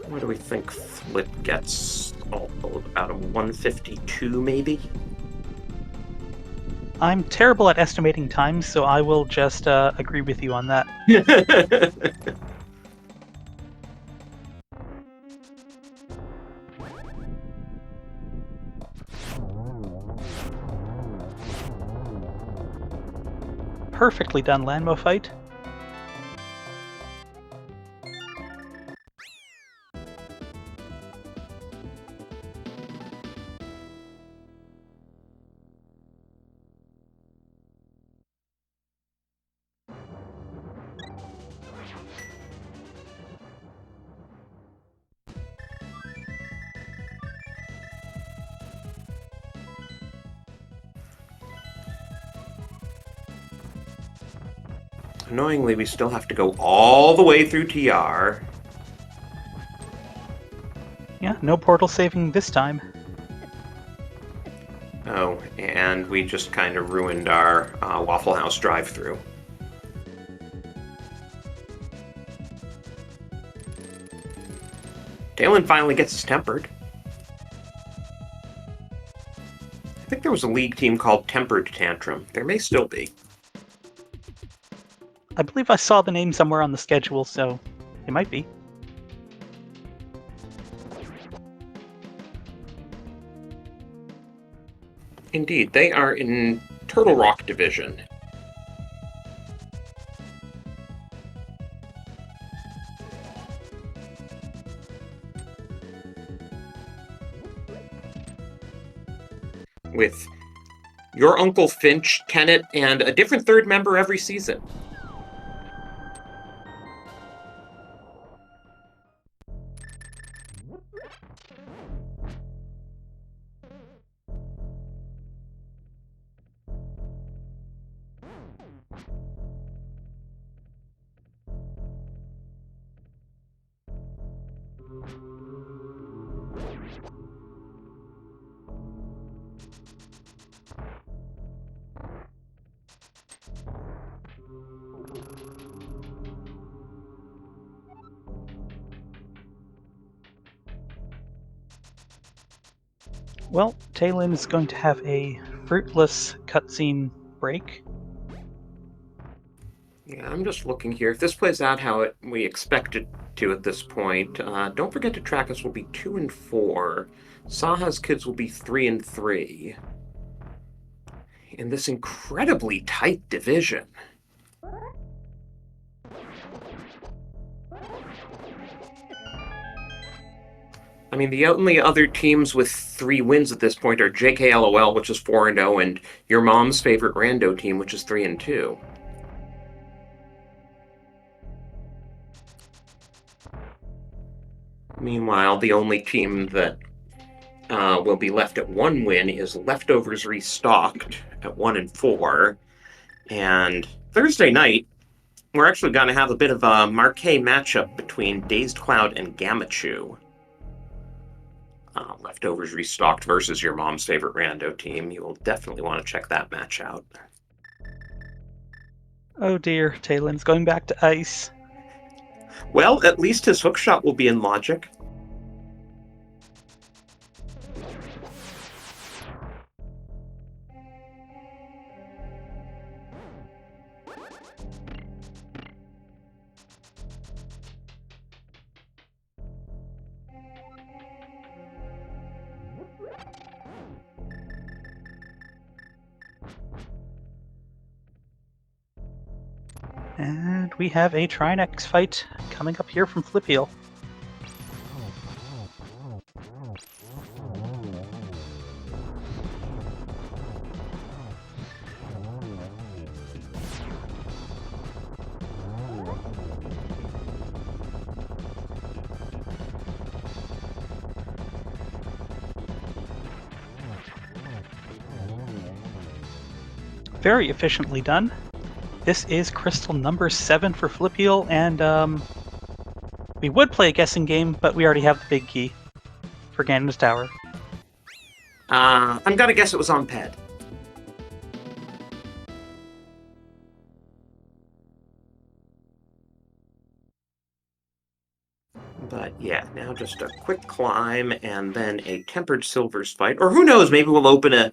Speaker 1: What do we think Flip gets? Oh, about a 152 maybe?
Speaker 2: I'm terrible at estimating times, so I will just agree with you on that. Perfectly done Lanmo fight.
Speaker 1: Annoyingly, we still have to go all the way through TR.
Speaker 2: Yeah, no portal saving this time.
Speaker 1: Oh, and we just kind of ruined our Waffle House drive-thru. Dalen finally gets his tempered. I think there was a league team called Tempered Tantrum. There may still be.
Speaker 2: I believe I saw the name somewhere on the schedule, so it might be.
Speaker 1: Indeed, they are in Turtle Rock Division. With your Uncle Finch, Tenet, and a different third member every season.
Speaker 2: Well, Talon is going to have a fruitless cutscene break.
Speaker 1: Yeah, I'm just looking here. If this plays out how we expect it to at this point, don't forget to track us will be 2 and 4. SaHa's kids will be 3 and 3. In this incredibly tight division. I mean, the only other teams with 3 wins at this point are JKLOL, which is 4 and 0, and your mom's favorite rando team, which is 3 and 2. Meanwhile, the only team that will be left at 1 win is Leftovers Restocked at 1 and 4. And Thursday night, we're actually going to have a bit of a marquee matchup between Dazed Cloud and Gamachu. Leftovers Restocked versus your mom's favorite rando team. You will definitely want to check that match out.
Speaker 2: Oh dear, Talon's going back to ice.
Speaker 1: Well, at least his hookshot will be in logic.
Speaker 2: And we have a Trinex fight coming up here from Flipheel. Very efficiently done. This is crystal number 7 for Flipeel, and we would play a guessing game, but we already have the big key for Ganon's Tower.
Speaker 1: I'm gonna guess it was on PED. But yeah, now just a quick climb and then a Tempered Silvers fight. Or who knows, maybe we'll open a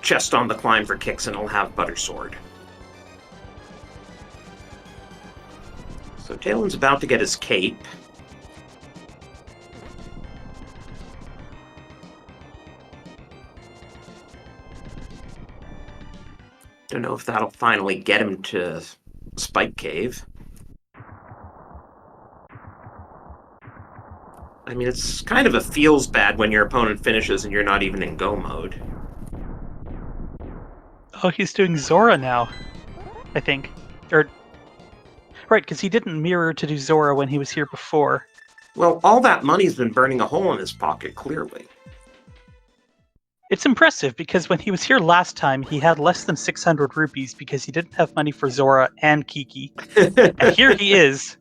Speaker 1: chest on the climb for kicks and it'll have Butter Sword. So Talon's about to get his cape. Don't know if that'll finally get him to Spike Cave. I mean, it's kind of a feels bad when your opponent finishes and you're not even in go mode.
Speaker 2: Oh, he's doing Zora now, I think. Right, because he didn't mirror to do Zora when he was here before.
Speaker 1: Well, all that money's been burning a hole in his pocket, clearly.
Speaker 2: It's impressive because when he was here last time, he had less than 600 rupees because he didn't have money for Zora and Kiki. And here he is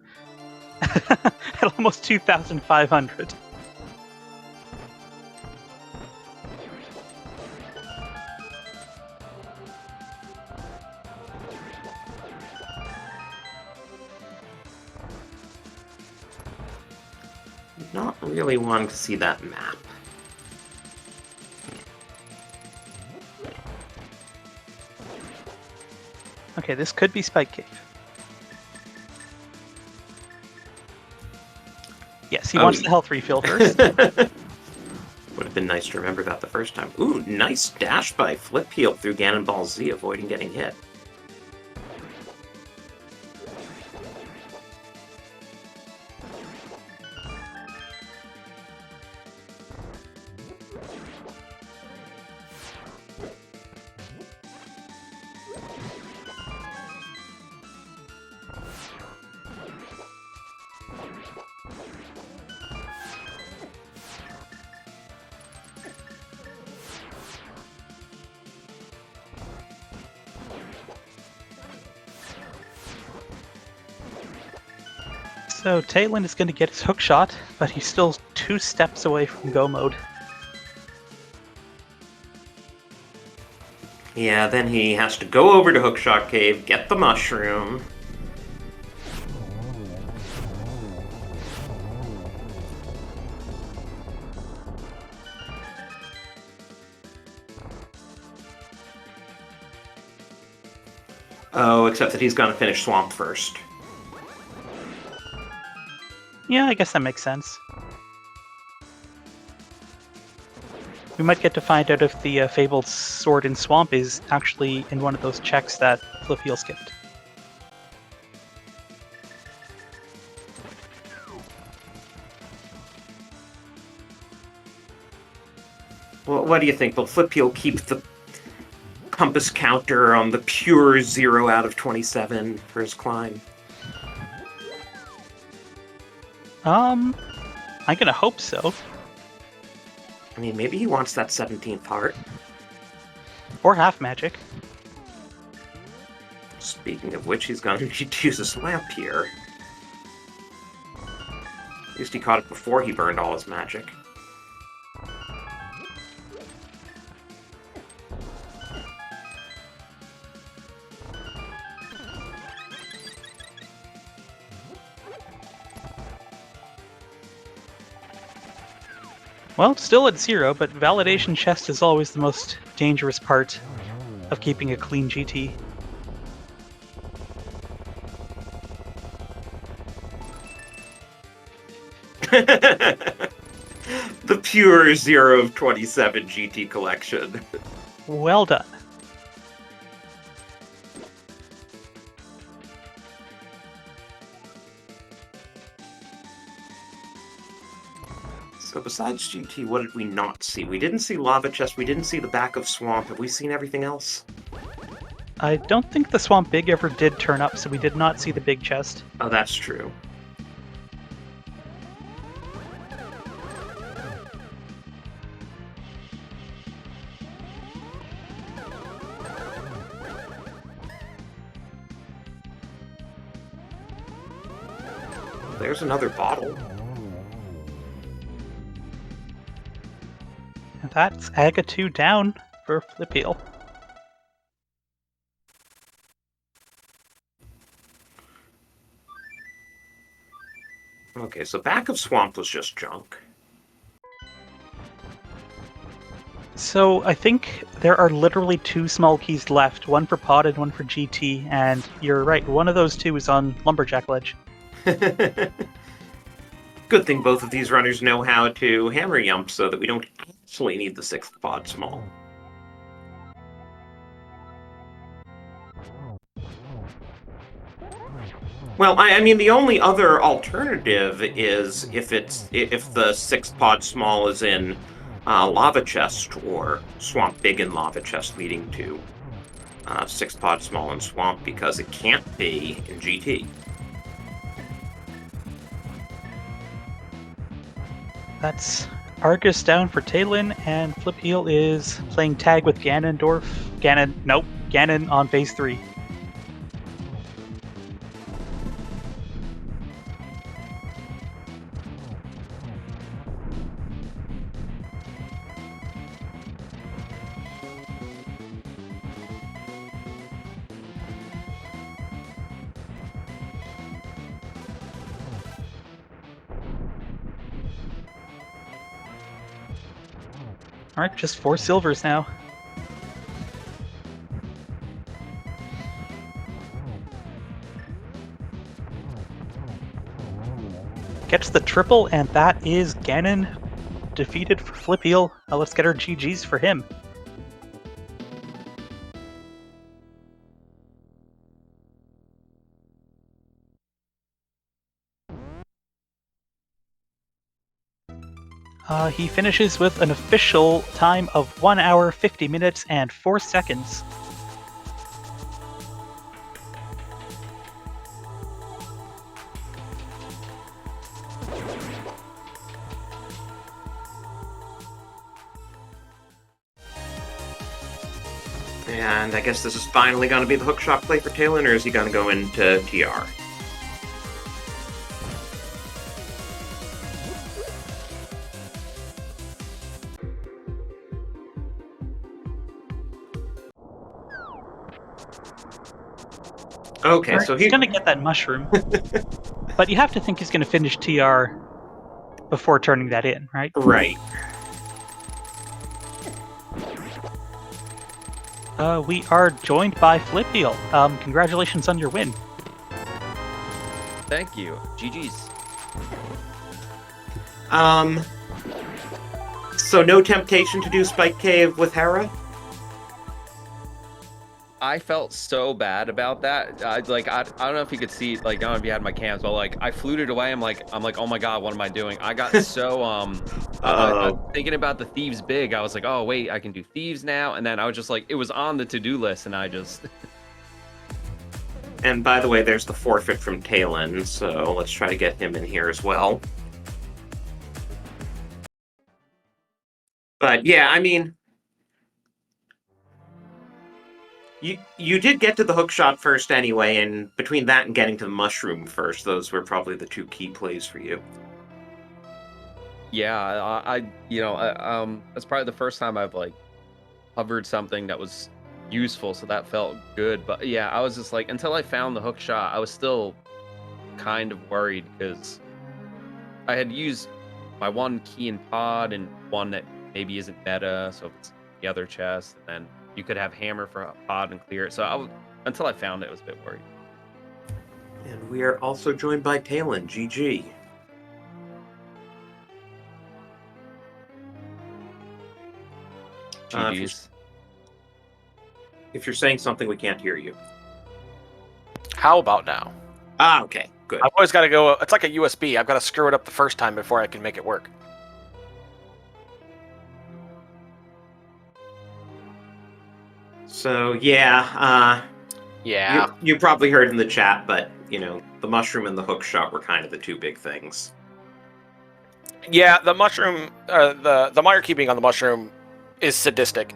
Speaker 2: at almost 2,500.
Speaker 1: Not really wanting to see that map.
Speaker 2: Okay, this could be Spike Cave. Yes, he wants the health refill first.
Speaker 1: Would have been nice to remember that the first time. Ooh, nice dash by Flip Heel through Ganon Ball Z, avoiding getting hit.
Speaker 2: So Tailwind is going to get his hook shot, but he's still 2 steps away from go mode.
Speaker 1: Yeah, then he has to go over to Hookshot Cave, get the mushroom. Oh, except that he's gonna finish Swamp first.
Speaker 2: Yeah, I guess that makes sense. We might get to find out if the Fabled Sword in Swamp is actually in one of those checks that Flip Heel skipped.
Speaker 1: Well, what do you think? Will Flip Heel keep the compass counter on the pure 0 out of 27 for his climb?
Speaker 2: I'm gonna hope so.
Speaker 1: I mean, maybe he wants that 17th heart.
Speaker 2: Or half magic.
Speaker 1: Speaking of which, he's gonna need to use his lamp here. At least he caught it before he burned all his magic.
Speaker 2: Well, still at 0, but Validation Chest is always the most dangerous part of keeping a clean GT.
Speaker 1: The pure 0 of 27 GT collection.
Speaker 2: Well done.
Speaker 1: So besides GT, what did we not see? We didn't see Lava Chest, we didn't see the back of Swamp. Have we seen everything else?
Speaker 2: I don't think the Swamp Big ever did turn up, so we did not see the big chest.
Speaker 1: Oh, that's true. There's another bottle.
Speaker 2: And that's Aga 2 down for Flip Heel.
Speaker 1: Okay, so back of Swamp was just junk.
Speaker 2: So I think there are literally 2 small keys left, one for Pod and one for GT, and you're right, one of those 2 is on Lumberjack Ledge.
Speaker 1: Good thing both of these runners know how to hammer yump so that we don't actually need the 6th pod small. Well, I mean, the only other alternative is if the 6th pod small is in Lava Chest or Swamp Big and Lava Chest, leading to 6th pod small and Swamp, because it can't be in GT.
Speaker 2: That's Argus down for Talon, and Flip Heel is playing tag with Ganondorf. Ganon on phase 3. Alright, just 4 silvers now. Gets the triple, and that is Ganon defeated for Flip Heel. Let's get our GGs for him. He finishes with an official time of 1 hour, 50 minutes, and 4 seconds.
Speaker 1: And I guess this is finally going to be the hookshot play for Talon, or is he going to go into TR? Okay, so
Speaker 2: he's going to get that mushroom. But you have to think he's going to finish TR before turning that in, right?
Speaker 1: Right.
Speaker 2: We are joined by Flip Heel. Congratulations on your win.
Speaker 3: Thank you. GG's.
Speaker 1: So no temptation to do Spike Cave with Hera?
Speaker 3: I felt so bad about that. I don't know if you could see, like, I don't know if you had my cams, but like I fluted away. I'm like, oh my god, what am I doing? I got so thinking about the thieves big. I was like, oh wait, I can do thieves now, and then I was just like, it was on the to-do list, and I just.
Speaker 1: And by the way, there's the forfeit from Talon, so let's try to get him in here as well. But yeah, I mean, you did get to the hookshot first anyway, and between that and getting to the mushroom first, those were probably the 2 key plays for you.
Speaker 3: Yeah, that's probably the first time I've like hovered something that was useful, so that felt good. But yeah, I was just like, until I found the hookshot, I was still kind of worried because I had used my one key in pod and one that maybe isn't meta, so it's the other chest, and then you could have hammer for a pod and clear it. So until I found it, I was a bit worried.
Speaker 1: And we are also joined by Talon. GG.
Speaker 3: GG's.
Speaker 1: If you're saying something, we can't hear you.
Speaker 4: How about now?
Speaker 1: Ah, okay, good.
Speaker 4: I've always got to go. It's like a USB. I've got to screw it up the first time before I can make it work.
Speaker 1: So yeah,
Speaker 4: yeah.
Speaker 1: You probably heard in the chat, but you know, the mushroom and the hookshot were kind of the 2 big things.
Speaker 4: Yeah, the mushroom, the Meyer key being on the mushroom is sadistic,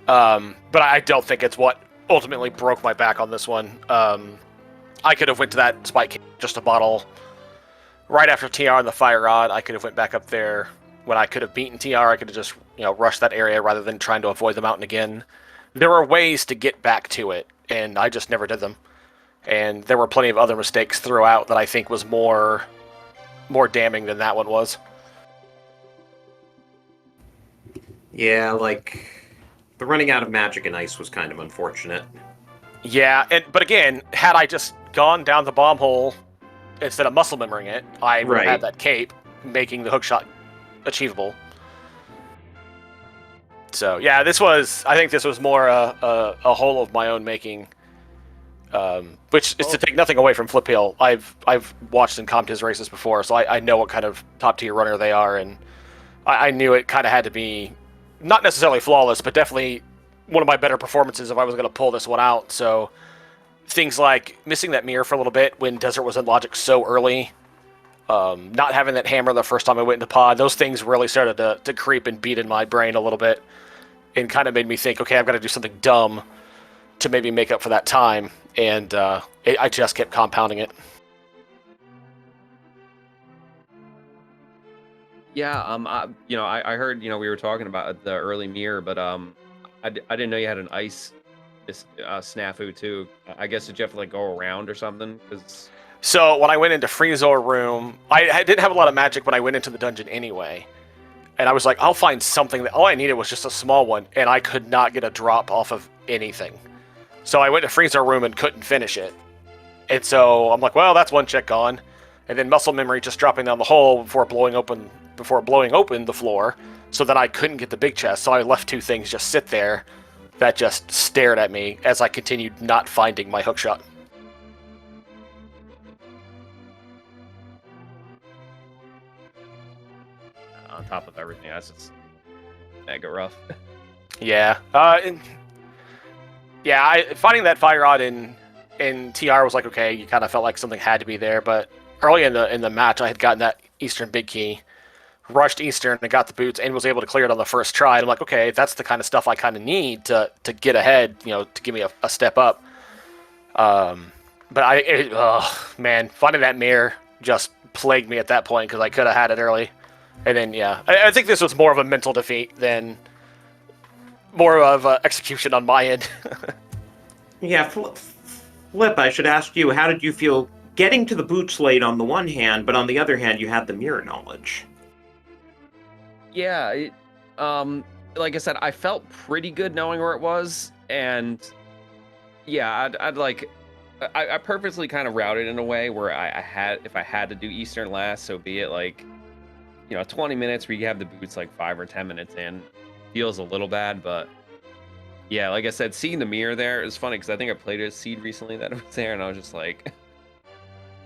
Speaker 4: but I don't think it's what ultimately broke my back on this one. I could have went to that spike just a bottle right after TR and the fire rod. I could have went back up there when I could have beaten TR. I could have just rushed that area rather than trying to avoid the mountain again. There were ways to get back to it, and I just never did them. And there were plenty of other mistakes throughout that I think was more damning than that one was.
Speaker 1: Yeah, like the running out of magic and ice was kind of unfortunate.
Speaker 4: Yeah, but again, had I just gone down the bomb hole instead of muscle memorying it, I would have had that cape, making the hookshot achievable. So yeah, I think this was more a hole of my own making, which is to take nothing away from Flip Heel. I've watched and comped his races before, so I know what kind of top tier runner they are, and I knew it kind of had to be not necessarily flawless, but definitely one of my better performances if I was going to pull this one out. So things like missing that mirror for a little bit when Desert was in logic so early, not having that hammer the first time I went into pod, those things really started to creep and beat in my brain a little bit, and kind of made me think, okay, I've got to do something dumb to maybe make up for that time, and I just kept compounding it.
Speaker 3: Yeah, I heard, we were talking about the early mirror, but I didn't know you had an ice snafu too. I guess did you have to like go around or something?
Speaker 4: So when I went into Freezer Room, I didn't have a lot of magic when I went into the dungeon anyway. And I was like, I'll find something that all I needed was just a small one, and I could not get a drop off of anything. So I went to Freezer Room and couldn't finish it. And so I'm like, well, that's one check gone. And then muscle memory just dropping down the hole before blowing open the floor. So then I couldn't get the big chest. So I left two things just sit there that just stared at me as I continued not finding my hookshot.
Speaker 3: On top of everything, that's just mega rough.
Speaker 4: Yeah. Finding that fire rod in TR was like, okay, you kind of felt like something had to be there, but early in the match, I had gotten that Eastern big key, rushed Eastern and got the boots, and was able to clear it on the first try. And I'm like, okay, that's the kind of stuff I kind of need to get ahead, to give me a step up. But finding that mirror just plagued me at that point because I could have had it early. And then, I think this was more of a mental defeat than more of execution on my end.
Speaker 1: Yeah, Flip, I should ask you, how did you feel getting to the boots late on the one hand, but on the other hand, you had the mirror knowledge?
Speaker 3: Yeah, like I said, I felt pretty good knowing where it was, and yeah, I purposely kind of routed in a way where if I had to do Eastern last, so be it. Like, 20 minutes where you have the boots like 5 or 10 minutes in feels a little bad, but yeah, like I said, seeing the mirror there is funny because I think I played a seed recently that was there, and I was just like,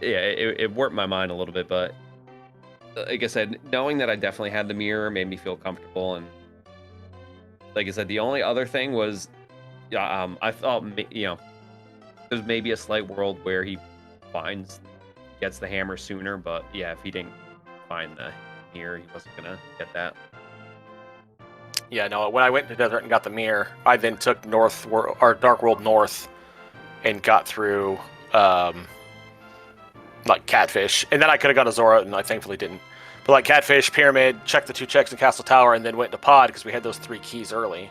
Speaker 3: yeah, it warped my mind a little bit, but like I said, knowing that I definitely had the mirror made me feel comfortable. And like I said, the only other thing was, I thought, there's maybe a slight world where he gets the hammer sooner, but yeah, if he didn't find the mirror, he wasn't gonna get that.
Speaker 4: Yeah, no, when I went into Desert and got the mirror, I then took Dark World North and got through like Catfish, and then I could have got Azora, and I thankfully didn't. But like Catfish, Pyramid, checked the 2 checks in Castle Tower, and then went to Pod because we had those 3 keys early.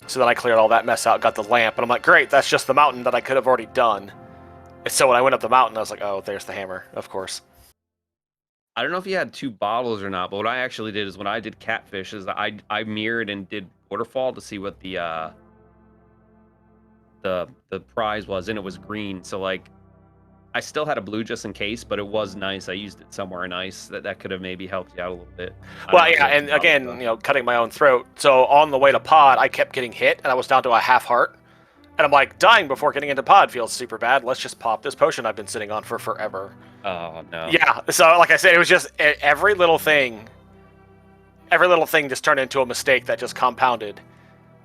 Speaker 4: So then I cleared all that mess out, got the lamp, and I'm like, great, that's just the mountain that I could have already done. And so when I went up the mountain, I was like, oh, there's the hammer, of course.
Speaker 3: I don't know if you had 2 bottles or not, but what I actually did is when I did Catfish is I mirrored and did Waterfall to see what the prize was, and it was green. So like, I still had a blue just in case, but it was nice. I used it somewhere nice. That could have maybe helped you out a little bit.
Speaker 4: Well, yeah, and again, cutting my own throat. So on the way to Pod, I kept getting hit, and I was down to a half heart. And I'm like, dying before getting into Pod feels super bad. Let's just pop this potion I've been sitting on for forever.
Speaker 3: Oh, no.
Speaker 4: Yeah, so like I said, it was just every little thing just turned into a mistake that just compounded.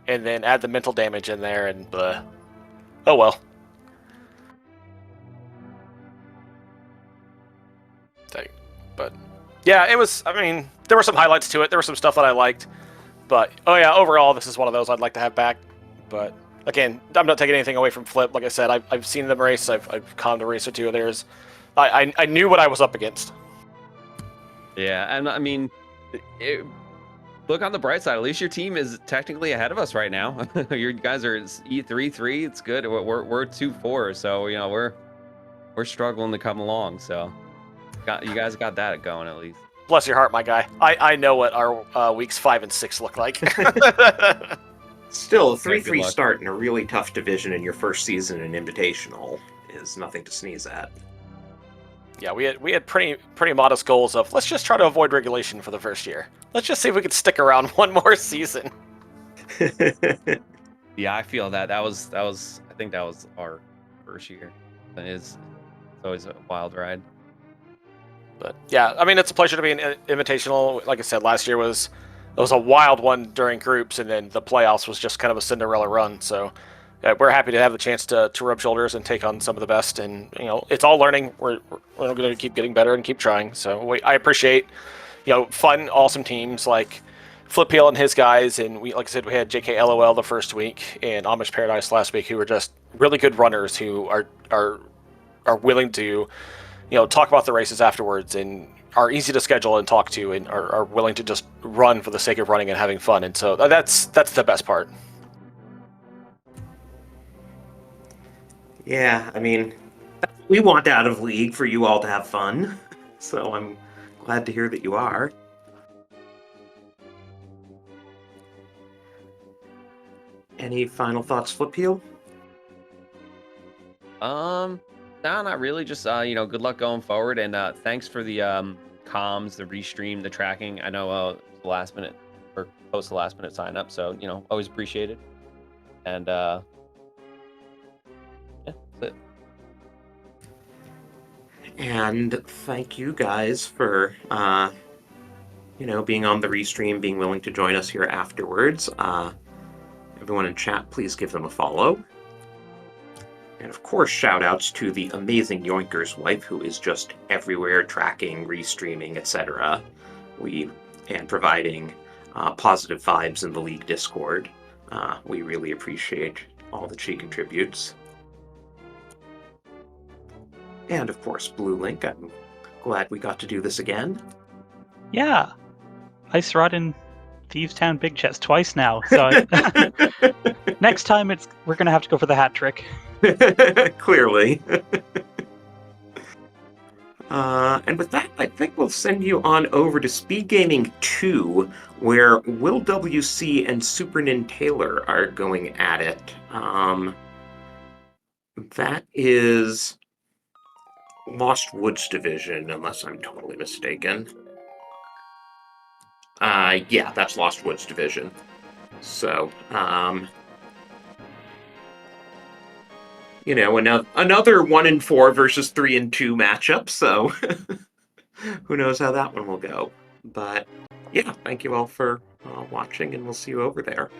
Speaker 4: And then add the mental damage in there, and oh well. But yeah, it was, there were some highlights to it. There was some stuff that I liked. But, overall, this is one of those I'd like to have back. But, again, I'm not taking anything away from Flip. Like I said, I've seen them race. I've calmed a race or two of theirs. I knew what I was up against.
Speaker 3: Yeah, and look on the bright side. At least your team is technically ahead of us right now. You guys are E3-3. It's good. We're 2-4, so we're struggling to come along. So you guys got that going at least.
Speaker 4: Bless your heart, my guy. I know what our weeks 5 and 6 look like.
Speaker 1: Still, a 3-3 start in a really tough division in your first season in Invitational is nothing to sneeze at.
Speaker 4: Yeah, we had pretty modest goals of let's just try to avoid regulation for the first year. Let's just see if we could stick around one more season.
Speaker 3: Yeah, I feel that. I think that was our first year. It's always a wild ride.
Speaker 4: But yeah, it's a pleasure to be in Invitational. Like I said, last year was a wild one during groups, and then the playoffs was just kind of a Cinderella run. So we're happy to have the chance to rub shoulders and take on some of the best. And it's all learning. We're going to keep getting better and keep trying. So I appreciate fun, awesome teams like Flip Peel and his guys, and like I said, we had JK LOL the first week and Amish Paradise last week, who were just really good runners who are willing to talk about the races afterwards and are easy to schedule and talk to and are willing to just run for the sake of running and having fun. And so that's the best part.
Speaker 1: Yeah, I mean, we want out of League for you all to have fun, so I'm glad to hear that you are. Any final thoughts, Flip Peel?
Speaker 3: No, not really. Just good luck going forward, and thanks for the comms, the restream, the tracking. I know the last minute or post the last minute sign up, so always appreciated. And yeah, that's it.
Speaker 1: And thank you guys for being on the restream, being willing to join us here afterwards. Everyone in chat, please give them a follow. And of course, shout outs to the amazing Yoinker's wife, who is just everywhere tracking, restreaming, etc. And providing positive vibes in the League Discord. We really appreciate all that she contributes. And of course, Blue Link, I'm glad we got to do this again.
Speaker 2: Yeah. Ice Rod and Thieves Town Big Chest twice now. So next time we're gonna have to go for the hat trick.
Speaker 1: Clearly. And with that, I think we'll send you on over to SpeedGaming 2, where Will WC and Super Taylor are going at it. That is Lost Woods Division, unless I'm totally mistaken. Yeah, that's Lost Woods Division. So, another 1-4 versus 3-2 matchup, so who knows how that one will go. But yeah, thank you all for watching, and we'll see you over there.